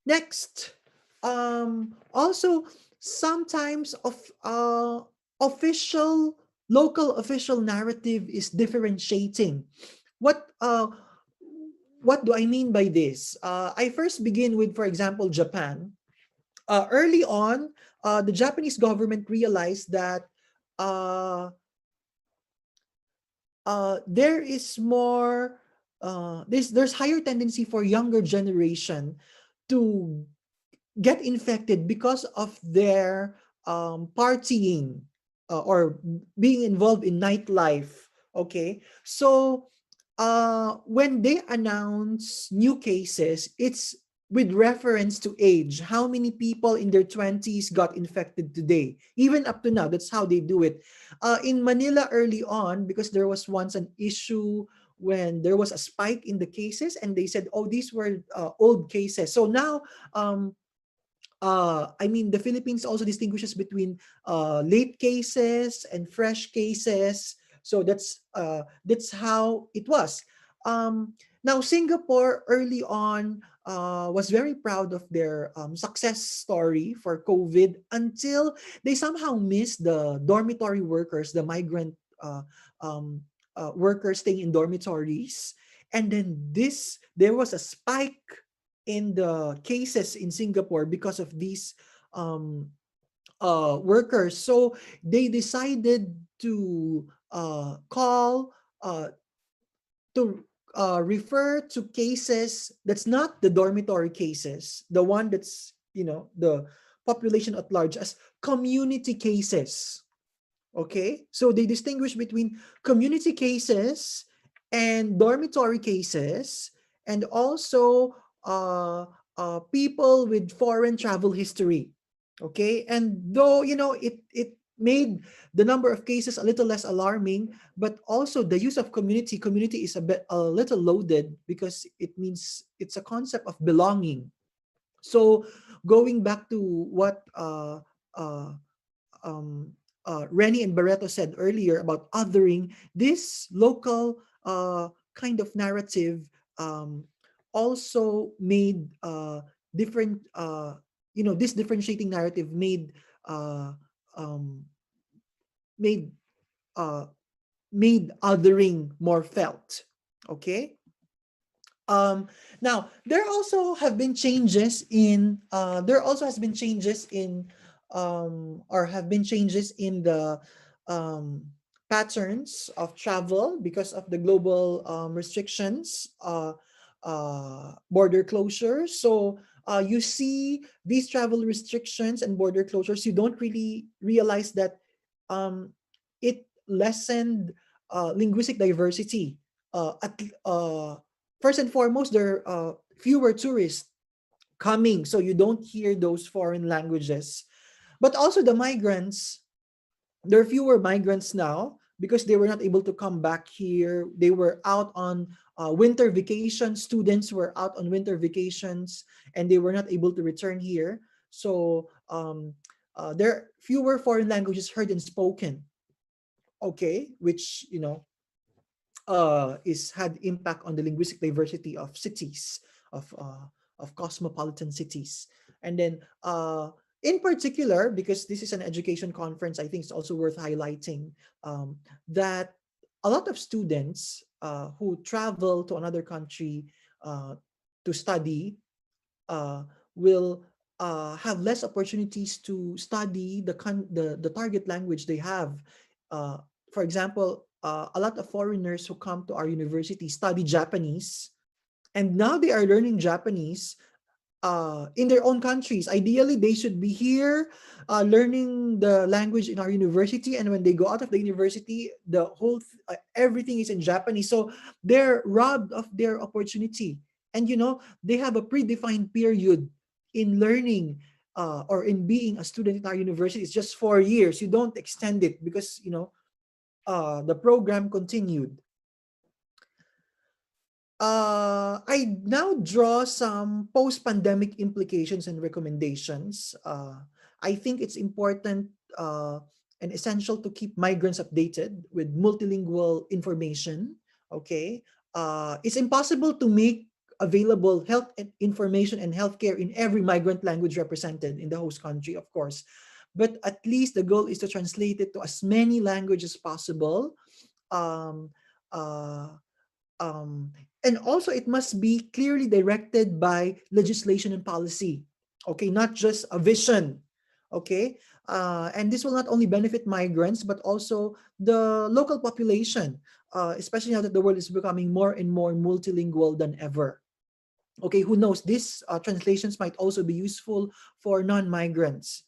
Next, also sometimes of official local official narrative is differentiating. What uh, what do I mean by this? I first begin with, for example, Japan. Early on, the Japanese government realized that uh, there is more there's higher tendency for younger generation to get infected because of their partying or being involved in nightlife. Okay, so when they announce new cases, it's with reference to age. How many people in their 20s got infected today? Even up to now, that's how they do it. In Manila early on, because there was once an issue when there was a spike in the cases, and they said, oh, these were old cases. So now, I mean, the Philippines also distinguishes between late cases and fresh cases. So that's how it was. Now, Singapore early on was very proud of their success story for COVID until they somehow missed the dormitory workers, the migrant um, workers staying in dormitories. And then there was a spike in the cases in Singapore because of these um, workers. So they decided to call to refer to cases that's not the dormitory cases, the one that's the population at large, as community cases. Okay, so they distinguish between community cases and dormitory cases, and also people with foreign travel history. Okay, and though it made the number of cases a little less alarming, but also the use of community is a little loaded because it means it's a concept of belonging. So going back to what uh, um, Rennie and Barreto said earlier about othering, this local kind of narrative also made different, this differentiating narrative uh, um, made uh, made othering more felt. Okay. Now there also have been changes in there also has been changes in or have been changes in the um, patterns of travel because of the global restrictions, border closures. So you see these travel restrictions and border closures, you don't really realize that um, it lessened linguistic diversity. At First and foremost, there are fewer tourists coming, so you don't hear those foreign languages. But also the migrants, there are fewer migrants now because they were not able to come back here. They were out on winter vacations. Students were out on winter vacations and they were not able to return here. So there are fewer foreign languages heard and spoken. Okay, which is had impact on the linguistic diversity of cities, of cosmopolitan cities. And then in particular, because this is an education conference, I think it's also worth highlighting that a lot of students who travel to another country uh, to study uh, will have less opportunities to study the target language they have. Uh, for example, a lot of foreigners who come to our university study Japanese, and now they are learning Japanese in their own countries. Ideally, they should be here learning the language in our university, and when they go out of the university, the everything is in Japanese. So they're robbed of their opportunity, and they have a predefined period in learning. Or in being a student in our university, it's just 4 years. You don't extend it because the program continued. I now draw some post-pandemic implications and recommendations. I think it's important and essential to keep migrants updated with multilingual information. Okay, it's impossible to make available health information and healthcare in every migrant language represented in the host country, of course. But at least the goal is to translate it to as many languages as possible. Um, uh, um, and also it must be clearly directed by legislation and policy. Okay, not just a vision. Okay, and this will not only benefit migrants but also the local population, especially now that the world is becoming more and more multilingual than ever. Okay, who knows? These translations might also be useful for non-migrants.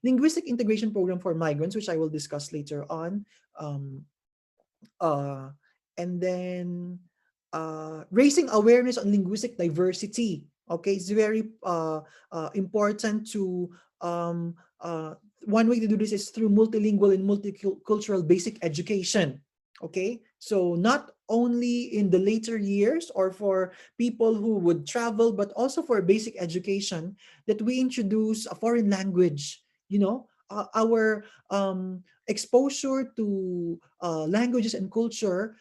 Linguistic integration program for migrants, which I will discuss later on. Um, uh, and then raising awareness on linguistic diversity. Okay, it's very important to um, uh, one way to do this is through multilingual and multicultural basic education. Okay, so not only in the later years or for people who would travel, but also for basic education, that we introduce a foreign language. Our exposure to languages and culture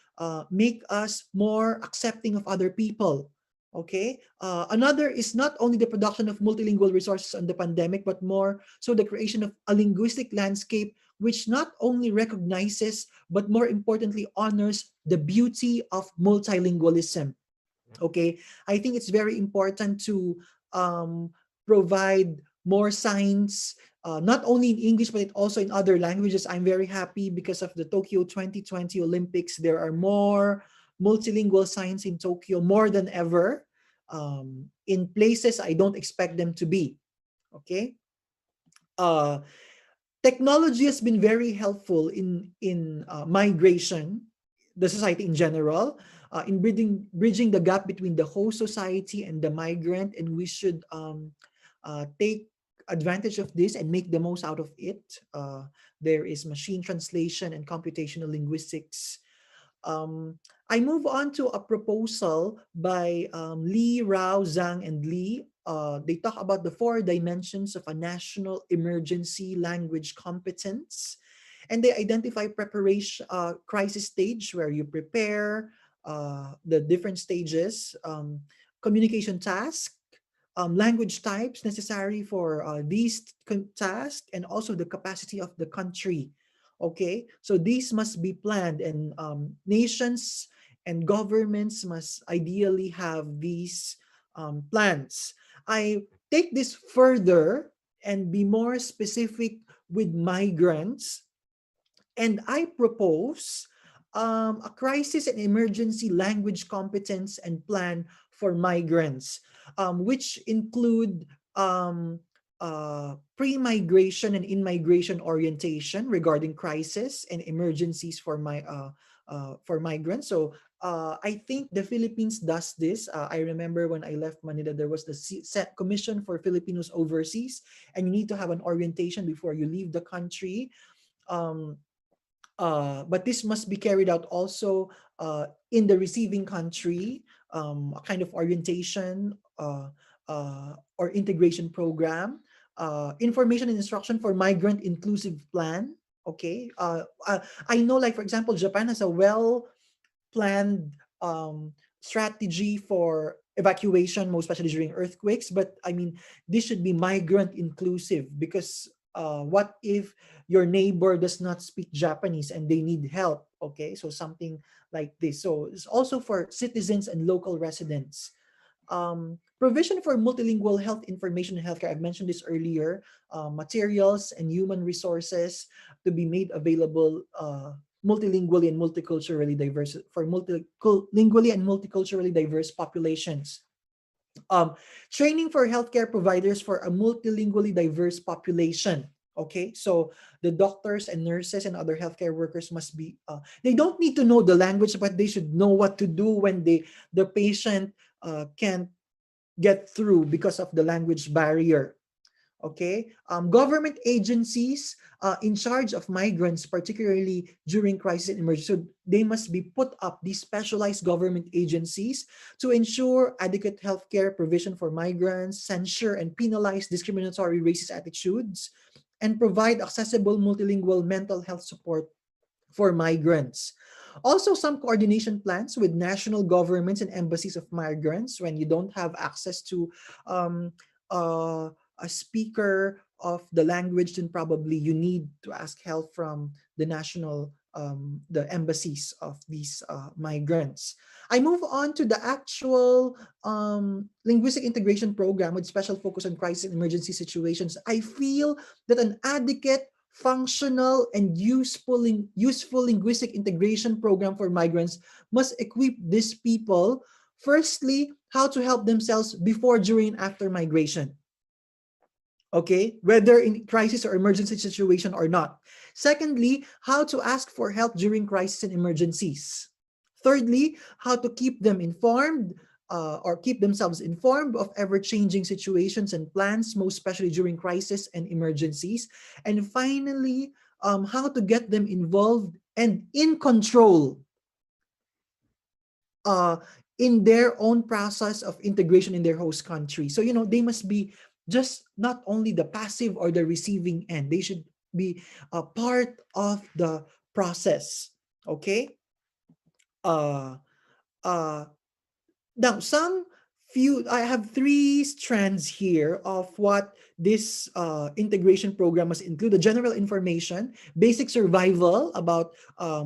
make us more accepting of other people. Okay. Another is not only the production of multilingual resources on the pandemic, but more so the creation of a linguistic landscape which not only recognizes, but more importantly, honors the beauty of multilingualism. Okay, I think it's very important to um, provide more signs, not only in English but also in other languages. I'm very happy because of the Tokyo 2020 Olympics. There are more multilingual signs in Tokyo more than ever, in places I don't expect them to be. Okay. Uh, Technology has been very helpful in migration, the society in general, in bridging the gap between the host society and the migrant, and we should take advantage of this and make the most out of it. There is machine translation and computational linguistics. um, I move on to a proposal by Lee, Rao, Zhang, and Lee. They talk about the 4 dimensions of a national emergency language competence. And they identify preparation, crisis stage where you prepare, the different stages, communication task, language types necessary for these tasks, and also the capacity of the country. Okay, so these must be planned, and nations and governments must ideally have these plans. I take this further and be more specific with migrants And I propose a crisis and emergency language competence and plan for migrants, which include pre-migration and in-migration orientation regarding crisis and emergencies for migrants. So I think the Philippines does this. I remember when I left Manila, there was the set commission for Filipinos overseas, and you need to have an orientation before you leave the country. Um, but this must be carried out also in the receiving country, a kind of orientation or integration program, information and instruction for migrant inclusive plan. Okay, I know, like for example, Japan has a well-planned strategy for evacuation, most especially during earthquakes. But I mean, this should be migrant inclusive, because what if your neighbor does not speak Japanese and they need help? Okay, so something like this. So it's also for citizens and local residents. Provision for multilingual health information and healthcare. I've mentioned this earlier. Materials and human resources to be made available multilingually and multiculturally diverse for multilingually and multiculturally diverse populations. Um, Training for healthcare providers for a multilingually diverse population. Okay, so the doctors and nurses and other healthcare workers must be. They don't need to know the language, but they should know what to do when the patient can't get through because of the language barrier. Okay, government agencies in charge of migrants, particularly during crisis and emergency, so they must be put up, these specialized government agencies, to ensure adequate healthcare provision for migrants, censure and penalize discriminatory racist attitudes, and provide accessible multilingual mental health support for migrants. Also, some coordination plans with national governments and embassies of migrants when you don't have access to um, uh, a speaker of the language, then probably you need to ask help from the national, the embassies of these migrants. I move on to the actual linguistic integration program with special focus on crisis and emergency situations. I feel that an adequate, functional, and useful linguistic integration program for migrants must equip these people, firstly, how to help themselves before, during, and after migration. Okay, whether in crisis or emergency situation or not. Secondly, how to ask for help during crisis and emergencies. Thirdly, how to keep them informed or keep themselves informed of ever-changing situations and plans, most especially during crisis and emergencies. And finally, how to get them involved and in control uh, in their own process of integration in their host country. So, they must be just not only the passive or the receiving end, they should be a part of the process. Okay? Uh, uh, Now, I have three strands here of what this integration program must include: the general information, basic survival about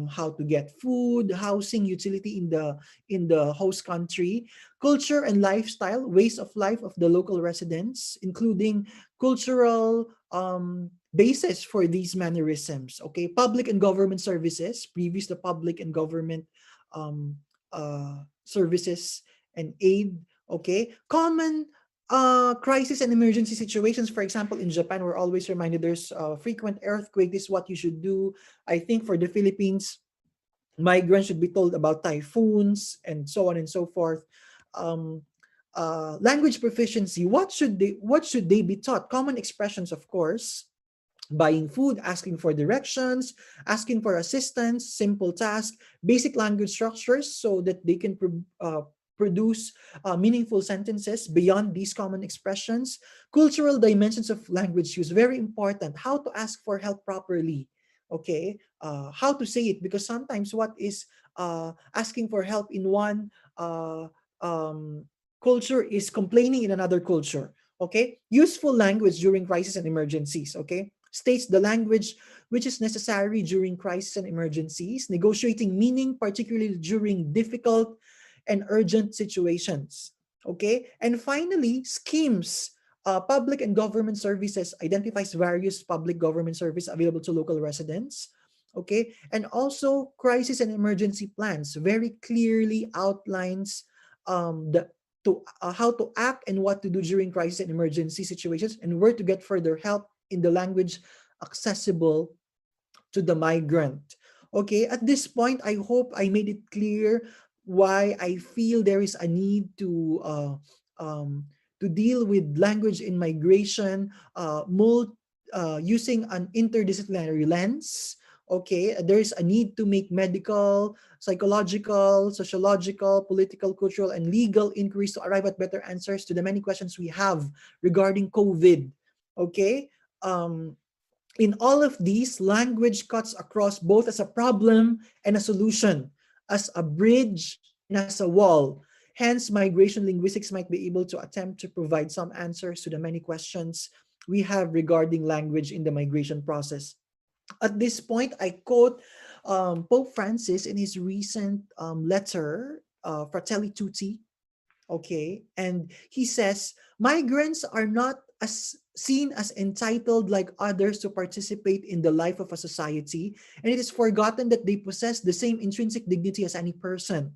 how to get food, housing, utility in the host country, culture and lifestyle, ways of life of the local residents, including cultural basis for these mannerisms. Okay, public and government services, previous the public and government um, services and aid. Okay, common crisis and emergency situations. For example, in Japan, we're always reminded there's frequent earthquake. This is what you should do. I think for the Philippines, migrants should be told about typhoons and so on and so forth. Um, Language proficiency. What should they be taught? Common expressions, of course. Buying food, asking for directions, asking for assistance, simple tasks, basic language structures so that they can produce meaningful sentences beyond these common expressions. Cultural dimensions of language use, very important. How to ask for help properly. Okay, how to say it, because sometimes what is asking for help in one um, culture is complaining in another culture. Okay, useful language during crisis and emergencies. Okay, states the language which is necessary during crisis and emergencies, negotiating meaning, particularly during difficult and urgent situations. Okay, and finally, schemes. Public and government services identifies various public government service available to local residents. Okay, and also crisis and emergency plans very clearly outlines the to how to act and what to do during crisis and emergency situations, and where to get further help in the language accessible to the migrant. Okay, at this point, I hope I made it clear why I feel there is a need um, to deal with language in migration, using an interdisciplinary lens. Okay, there is a need to make medical, psychological, sociological, political, cultural, and legal inquiries to arrive at better answers to the many questions we have regarding COVID. Okay, um, in all of these, language cuts across both as a problem and a solution, as a bridge and as a wall. Hence, migration linguistics might be able to attempt to provide some answers to the many questions we have regarding language in the migration process. At this point, I quote Pope Francis in his recent letter, Fratelli Tutti. Okay, and he says migrants are not as seen as entitled like others to participate in the life of a society, and it is forgotten that they possess the same intrinsic dignity as any person.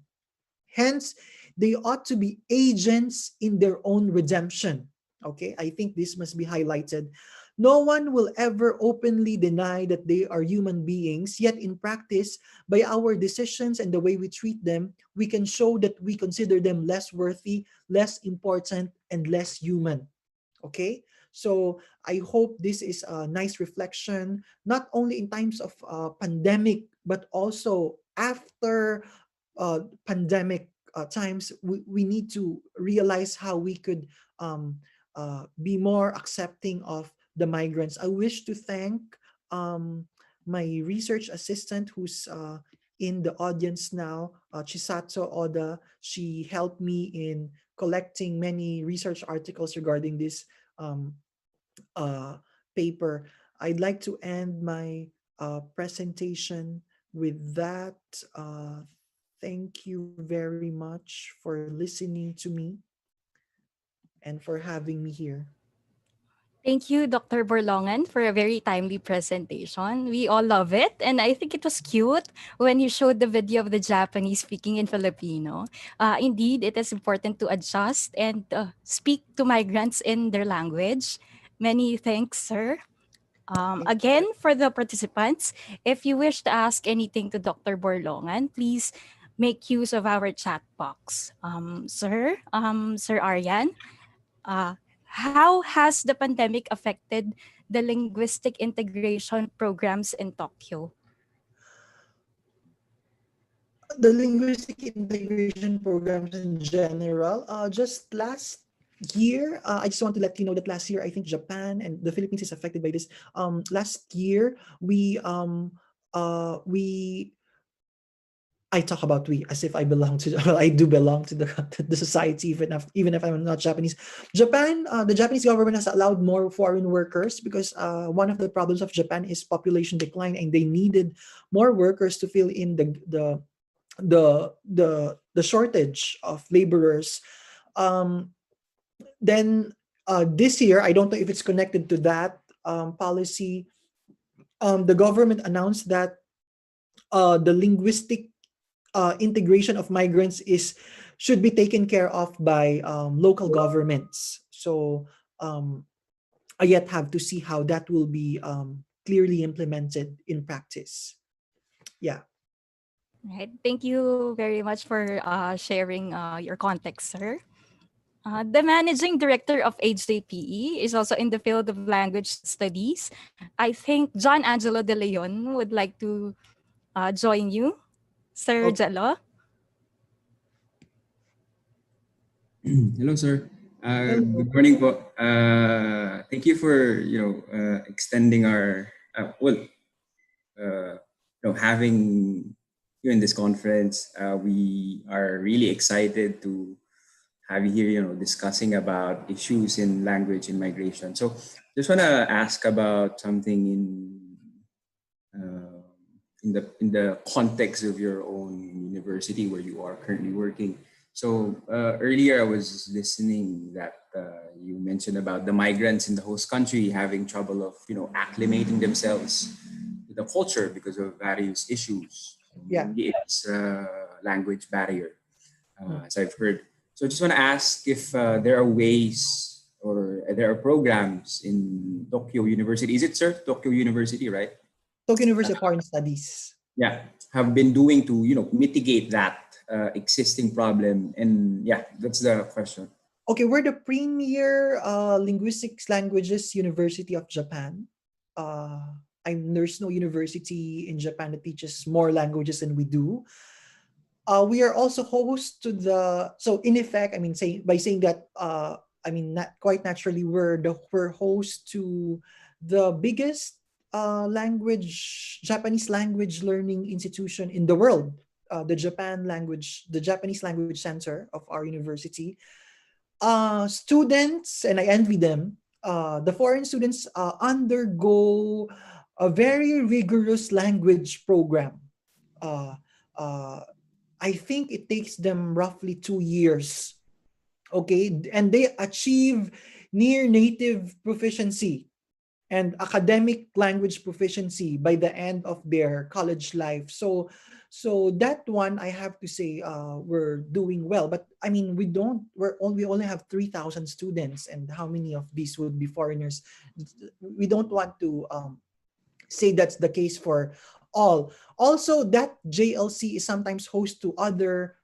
Hence, they ought to be agents in their own redemption. Okay, I think this must be highlighted. No one will ever openly deny that they are human beings, yet in practice, by our decisions and the way we treat them, we can show that we consider them less worthy, less important, and less human. Okay, so I hope this is a nice reflection, not only in times of pandemic, but also after pandemic times. We need to realize how we could be more accepting of the migrants. I wish to thank um, my research assistant who's in the audience now, Chisato Oda. She helped me in collecting many research articles regarding this um, uh, paper. I'd like to end my presentation with that. Thank you very much for listening to me and for having me here. Thank you, Dr. Borlongan, for a very timely presentation. We all love it. And I think it was cute when you showed the video of the Japanese speaking in Filipino. Indeed, it is important to adjust and speak to migrants in their language. Many thanks, sir. Again, for the participants, if you wish to ask anything to Dr. Borlongan, please make use of our chat box. Sir Ariane, uh, how has the pandemic affected the linguistic integration programs in Tokyo? The linguistic integration programs in general, just last year, I just want to let you know that last year, I think Japan and the Philippines is affected by this. Last year, we I talk about we as if I belong to, well, I do belong to the society, even if I'm not Japanese. Japan, the Japanese government has allowed more foreign workers because one of the problems of Japan is population decline, and they needed more workers to fill in the shortage of laborers. Um, then this year, I don't know if it's connected to that policy. The government announced that the linguistic integration of migrants is should be taken care of by local governments. So I yet have to see how that will be clearly implemented in practice. Yeah. Right. Thank you very much for sharing your context, sir. The managing director of AJPE is also in the field of language studies. I think John Angelo De Leon would like to join you, Sir Okay. Jello. Hello, sir. Hello. Good morning po. Thank you for extending our having you in this conference. We are really excited to have you here, discussing about issues in language and migration. So, just want to ask about something uh, in the context of your own university where you are currently working. So earlier I was listening that you mentioned about the migrants in the host country having trouble of acclimating themselves to the the culture because of various issues. Yeah. Maybe it's language barrier, Mm. as I've heard. So I just want to ask if there are ways or there are programs in Tokyo University. Is it, sir? Tokyo University, right? Tokyo University of Foreign Studies. Yeah, have been doing to mitigate that existing problem. And yeah, that's the question. Okay, we're the premier linguistics languages university of Japan. Uh, there's no university in Japan that teaches more languages than we do. We are also host to the, so in effect, I mean, saying that, I mean, not quite naturally, we're host to the biggest Japanese language learning institution in the world, the Japanese Language Center of our university. Students, and I envy them, the foreign students undergo a very rigorous language program. Uh, uh, I think it takes them roughly 2 years. Okay, and they achieve near native proficiency and academic language proficiency by the end of their college life. So that one, I have to say, we're doing well. But I mean, we only have 3,000 students, and how many of these would be foreigners? We don't want to say that's the case for all. Also, that JLC is sometimes host to other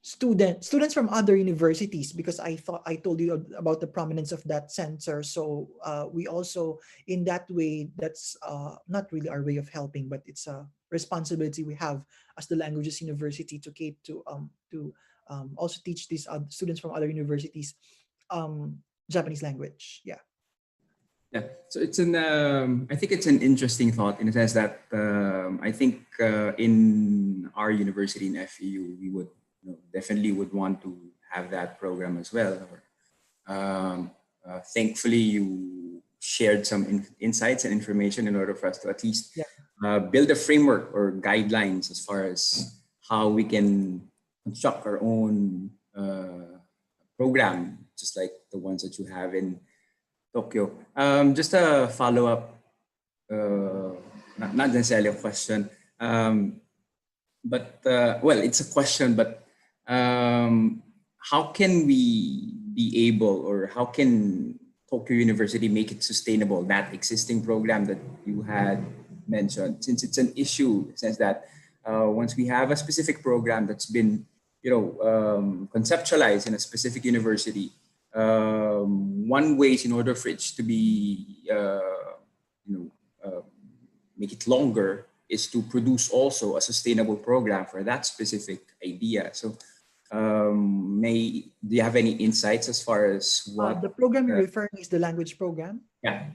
students from other universities, because I told you about the prominence of that center. So we also, in that way, that's not really our way of helping, but it's a responsibility we have as the languages university to also teach these students from other universities Japanese language. Yeah. Yeah, so it's I think it's an interesting thought in the sense that I think in our university in FEU, we would definitely would want to have that program as well. Thankfully, you shared some insights and information in order for us to at least build a framework or guidelines as far as how we can construct our own program, just like the ones that you have in Tokyo. Just a follow up, not necessarily a question, but well, it's a question. But how can we be able, or how can Tokyo University make it sustainable, that existing program that you had mentioned? Since it's an issue, in the sense that once we have a specific program that's been, conceptualized in a specific university. One way is in order for it to be, make it longer, is to produce also a sustainable program for that specific idea. So, do you have any insights as far as what the program you're referring is the language program? Yeah.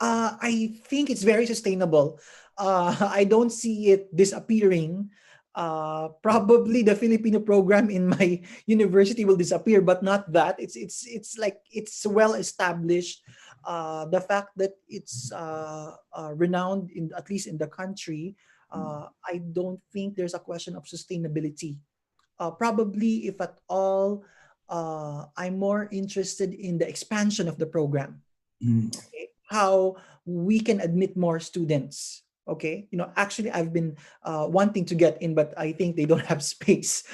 I think it's very sustainable. I don't see it disappearing. Probably the Filipino program in my university will disappear, but not that. It's like it's well established. The fact that it's renowned in, at least in the country, I don't think there's a question of sustainability. Probably, if at all, I'm more interested in the expansion of the program. Okay? How we can admit more students. Okay, actually, I've been wanting to get in, but I think they don't have space.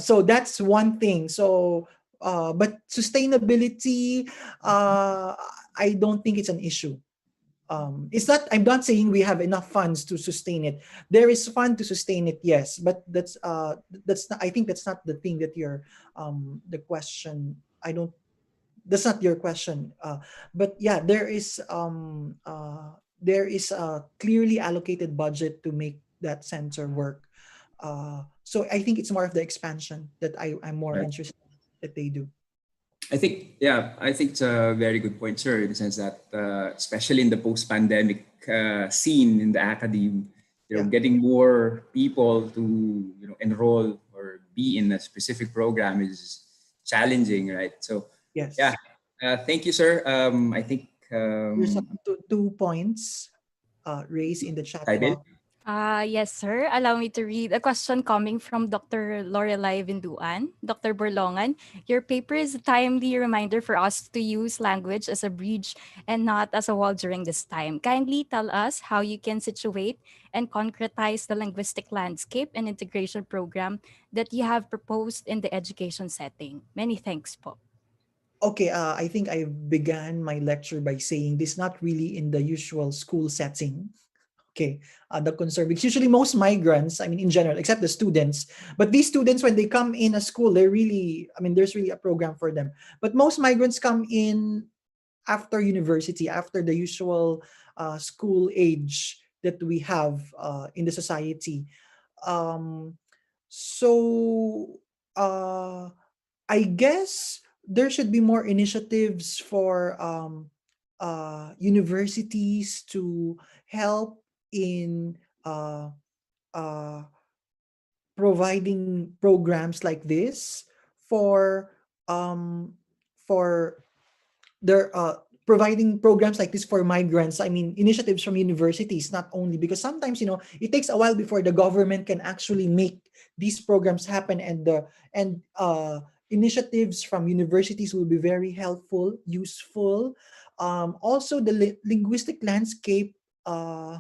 So that's one thing. So, but sustainability, I don't think it's an issue. It's not. I'm not saying we have enough funds to sustain it. There is fund to sustain it, yes, but that's not, I think that's not the thing that you're the question. I don't. That's not your question. But yeah, there is a clearly allocated budget to make that center work. So I think it's more of the expansion that I'm more interested in that they do. I think it's a very good point, sir, in the sense that especially in the post-pandemic scene in the academe, getting more people to enroll or be in a specific program is challenging, right? So yes, thank you, sir. I think there's two points raised in the chat box. Yes, sir. Allow me to read a question coming from Dr. Lorelai Vinduan. Dr. Borlongan, your paper is a timely reminder for us to use language as a bridge and not as a wall during this time. Kindly tell us how you can situate and concretize the linguistic landscape and integration program that you have proposed in the education setting. Many thanks po. Okay, I think I began my lecture by saying this not really in the usual school setting. Okay, the concern, because usually most migrants, I mean, in general, except the students, but these students, when they come in a school, they're really, I mean, there's really a program for them. But most migrants come in after university, after the usual school age that we have in the society. Um, so, uh, I guess there should be more initiatives for universities to help in uh, providing programs like this for um, for their providing programs like this for migrants. I mean, initiatives from universities, not only, because sometimes, it takes a while before the government can actually make these programs happen, and the and initiatives from universities will be very helpful, useful. Also, the linguistic landscape, uh,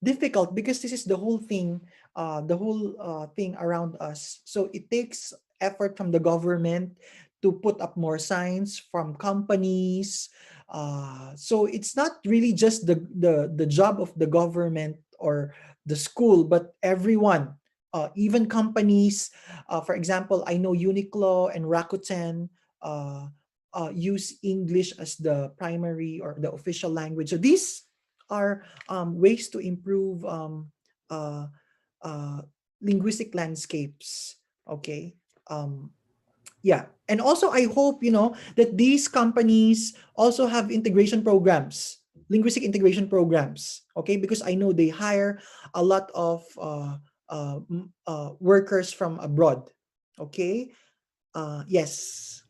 difficult, because this is the whole thing around us. So it takes effort from the government to put up more signs, from companies. So it's not really just the job of the government or the school, but everyone, even companies. For example, I know Uniqlo and Rakuten uh, use English as the primary or the official language. So these are ways to improve uh, uh, linguistic landscapes. Okay. Um, yeah. And also, I hope, that these companies also have integration programs, linguistic integration programs. Okay. Because I know they hire a lot of workers from abroad. Okay. Yes.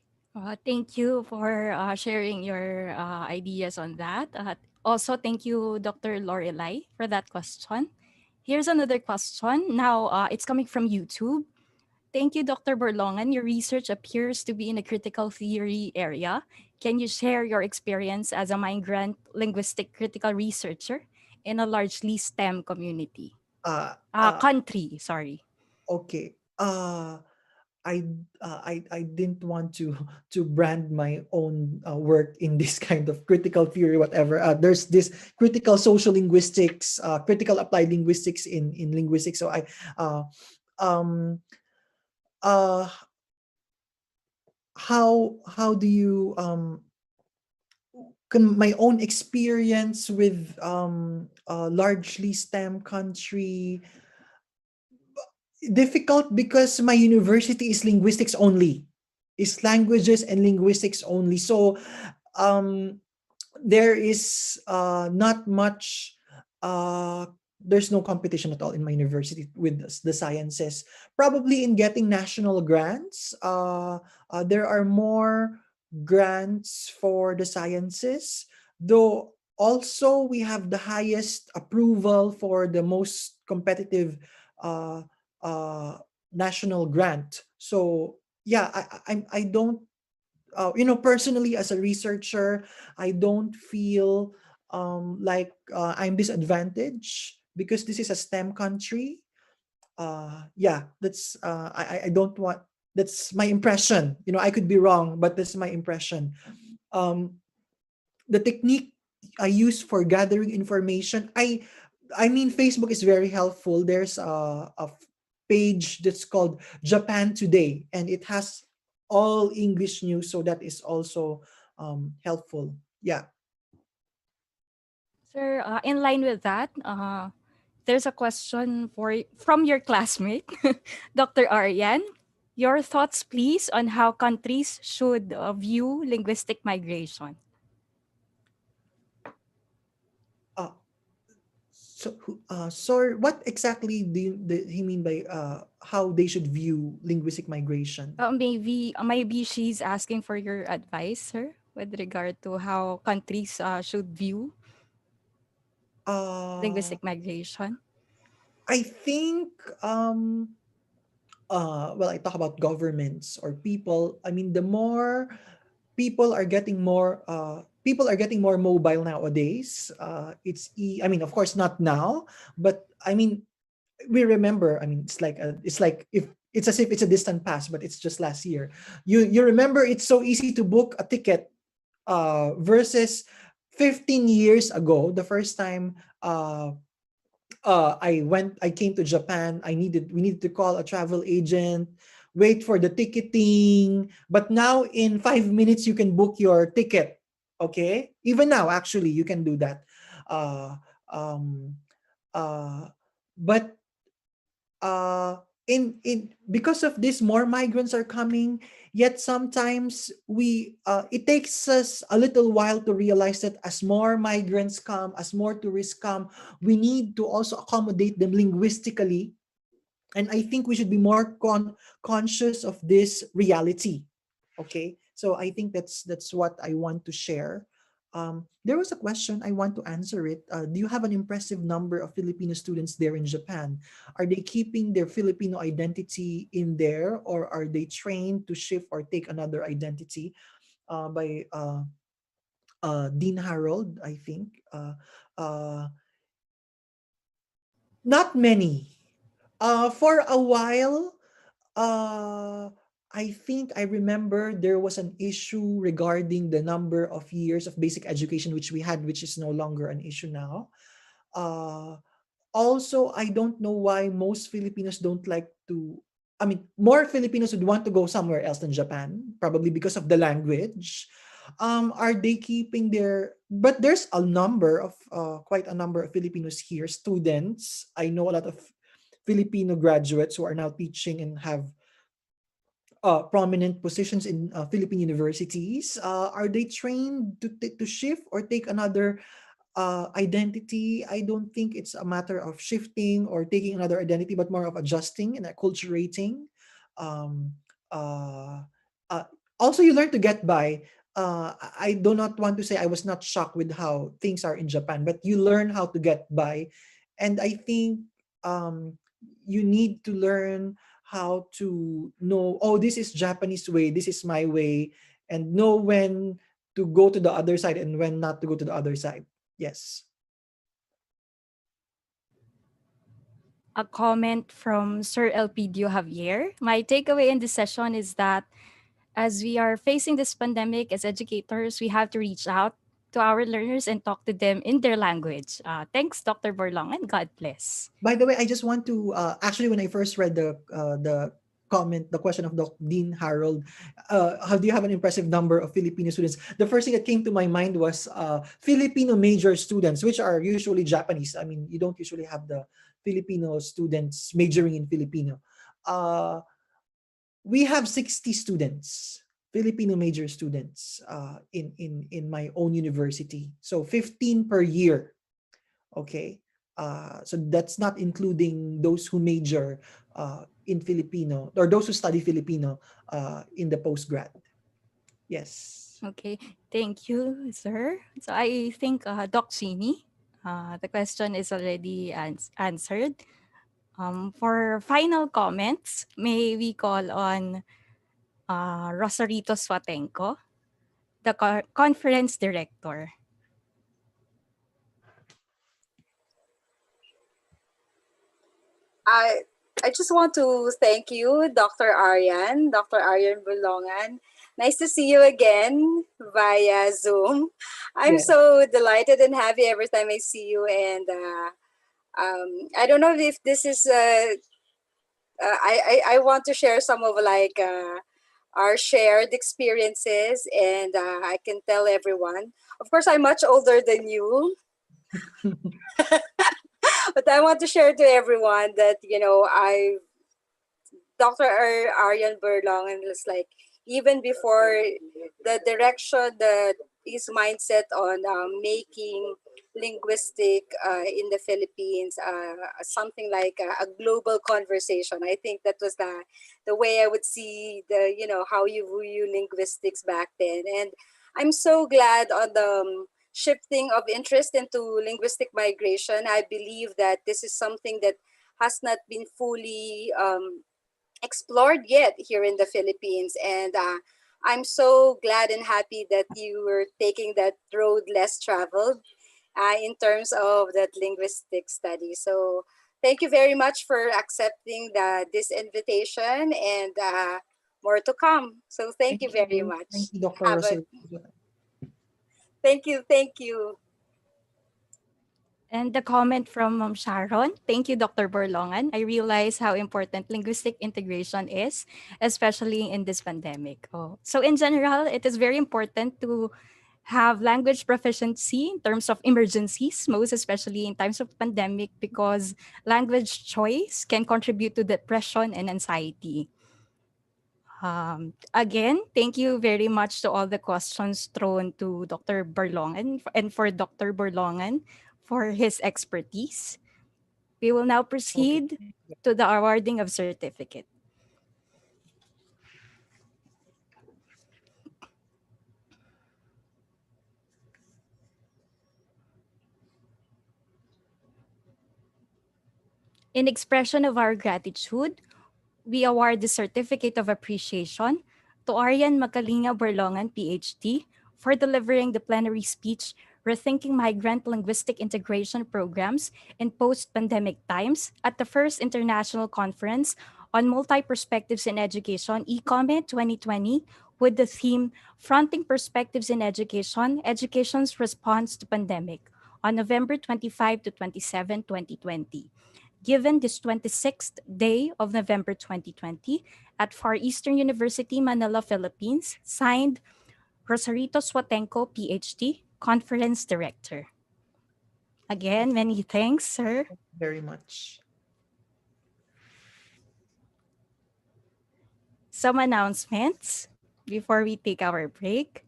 Thank you for sharing your ideas on that. Also, thank you, Dr. Lorelai, for that question. Here's another question. Now, it's coming from YouTube. Thank you, Dr. Borlongan. Your research appears to be in a critical theory area. Can you share your experience as a migrant linguistic critical researcher in a largely STEM community? Uh, uh, Country, sorry. okay. I I didn't want to to brand my own work in this kind of critical theory, whatever. There's this critical social linguistics, critical applied linguistics in linguistics. So uh, um, uh, how do you my own experience with largely STEM country, difficult, because my university is linguistics only, is languages and linguistics only. So um there is not much, uh there's no competition at all in my university with the sciences. Probably in getting national grants, there are more grants for the sciences, though also we have the highest approval for the most competitive uh, uh, national grant. So yeah, I don't, personally, as a researcher, I don't feel like I'm disadvantaged because this is a STEM country. Yeah, I don't want. That's my impression. I could be wrong, but that's my impression. Um, the technique I use for gathering information, I mean, Facebook is very helpful. There's a page that's called Japan Today, and it has all English news, so that is also helpful. Yeah. Sir, in line with that, there's a question from your classmate, Dr. Ariane. Your thoughts, please, on how countries should view linguistic migration. Uh, sorry, what exactly do he mean by how they should view linguistic migration? Maybe she's asking for your advice, sir, with regard to how countries should view. Uh, Linguistic migration. I think well, I talk about governments or people. I mean, the more people are getting more mobile nowadays. I mean, of course, not now, but I mean, we remember. I mean, it's like if it's as if it's a distant past, but it's just last year. You remember it's so easy to book a ticket versus 15 years ago, the first time I came to Japan. We needed to call a travel agent, wait for the ticketing. But now in 5 minutes you can book your ticket. Okay, even now actually you can do that. Uh, um, uh, but uh in because of this, more migrants are coming, yet sometimes we it takes us a little while to realize that as more migrants come, as more tourists come, we need to also accommodate them linguistically. And I think we should be more conscious of this reality. Okay, so I think that's what I want to share. There was a question, I want to answer it. Do you have an impressive number of Filipino students there in Japan? Are they keeping their Filipino identity in there, or are they trained to shift or take another identity? By Dean Harold, I think. Uh, Not many. For a while, uh, I think I remember there was an issue regarding the number of years of basic education which we had, which is no longer an issue now. Uh, Also, I don't know why most Filipinos don't like to. I mean, more Filipinos would want to go somewhere else than Japan, probably because of the language. Are they keeping their? But there's a number of quite a number of Filipinos here, students. I know a lot of Filipino graduates who are now teaching and have prominent positions in Philippine universities. Are they trained to shift or take another identity? I don't think it's a matter of shifting or taking another identity, but more of adjusting and acculturating. Um, uh, uh, Also, you learn to get by. I do not want to say I was not shocked with how things are in Japan, but you learn how to get by. And I think um, you need to learn how to know, oh, this is Japanese way, this is my way, and know when to go to the other side and when not to go to the other side. Yes. A comment from Sir Elpidio Javier. My takeaway in this session is that as we are facing this pandemic as educators, we have to reach out to our learners and talk to them in their language. Thanks, Dr. Borlongan. God bless. By the way, I just want to actually, when I first read the comment, the question of Dean Harold, how do you have an impressive number of Filipino students? The first thing that came to my mind was Filipino major students, which are usually Japanese. I mean, you don't usually have the Filipino students majoring in Filipino. Uh, we have 60 students, Filipino major students, in my own university. So 15 per year. Okay. So that's not including those who major in Filipino, or those who study Filipino in the postgrad. Yes. Okay, thank you, sir. So I think Doc Chini, the question is already answered. For final comments, may we call on Rosarito Swatenko, the conference director. I I just want to thank you, Dr. Ariane Bulongan. Nice to see you again via Zoom. I'm Yeah. so delighted and happy every time I see you. And I don't know if this is. I want to share some of like our shared experiences, and I can tell everyone. Of course, I'm much older than you, but I want to share to everyone that I Dr. Aryan Burlong, and it's like even before the direction that his mindset on making linguistic in the Philippines something like a global conversation. I think that was the way I would see how you view linguistics back then, and I'm so glad on shifting of interest into linguistic migration. I believe that this is something that has not been fully explored yet here in the Philippines. And I'm so glad and happy that you were taking that road less traveled in terms of that linguistic study. So thank you very much for accepting this invitation, and more to come. So thank you very Thank much. you, Dr. Have a Rosel. thank you, thank you. And the comment from Sharon. Thank you, Dr. Borlongan. I realize how important linguistic integration is, especially in this pandemic. Oh. So in general, it is very important to have language proficiency in terms of emergencies, most especially in times of pandemic, because language choice can contribute to depression and anxiety. Again, thank you very much to all the questions thrown to Dr. Borlongan and for Dr. Borlongan for his expertise. We will now Okay. proceed to the awarding of certificate. In expression of our gratitude, we award the Certificate of Appreciation to Ariane Macalinga Borlongan, Ph.D., for delivering the plenary speech Rethinking Migrant Linguistic Integration Programs in Post-Pandemic Times at the first International Conference on Multi-Perspectives in Education, ICoME 2020, with the theme Fronting Perspectives in Education, Education's Response to Pandemic on November 25 to 27, 2020, given this 26th day of November 2020 at Far Eastern University, Manila, Philippines, signed Rosarito Swatenko, PhD, Conference Director. Again, many thanks, sir. Very much. Some announcements before we take our break.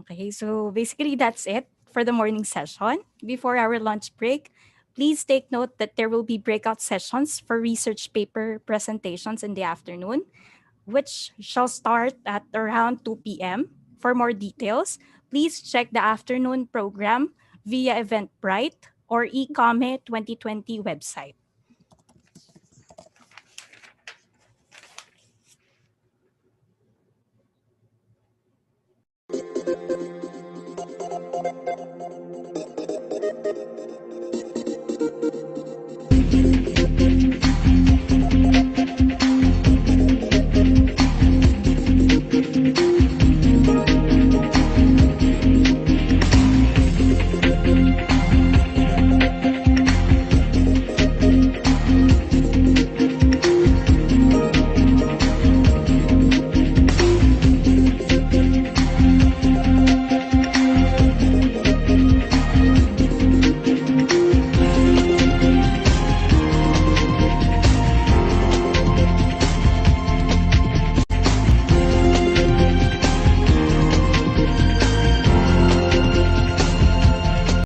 Okay, so basically that's it for the morning session. Before our lunch break, please take note that there will be breakout sessions for research paper presentations in the afternoon, which shall start at around 2 p.m. For more details, please check the afternoon program via Eventbrite or ICoME 2020 website.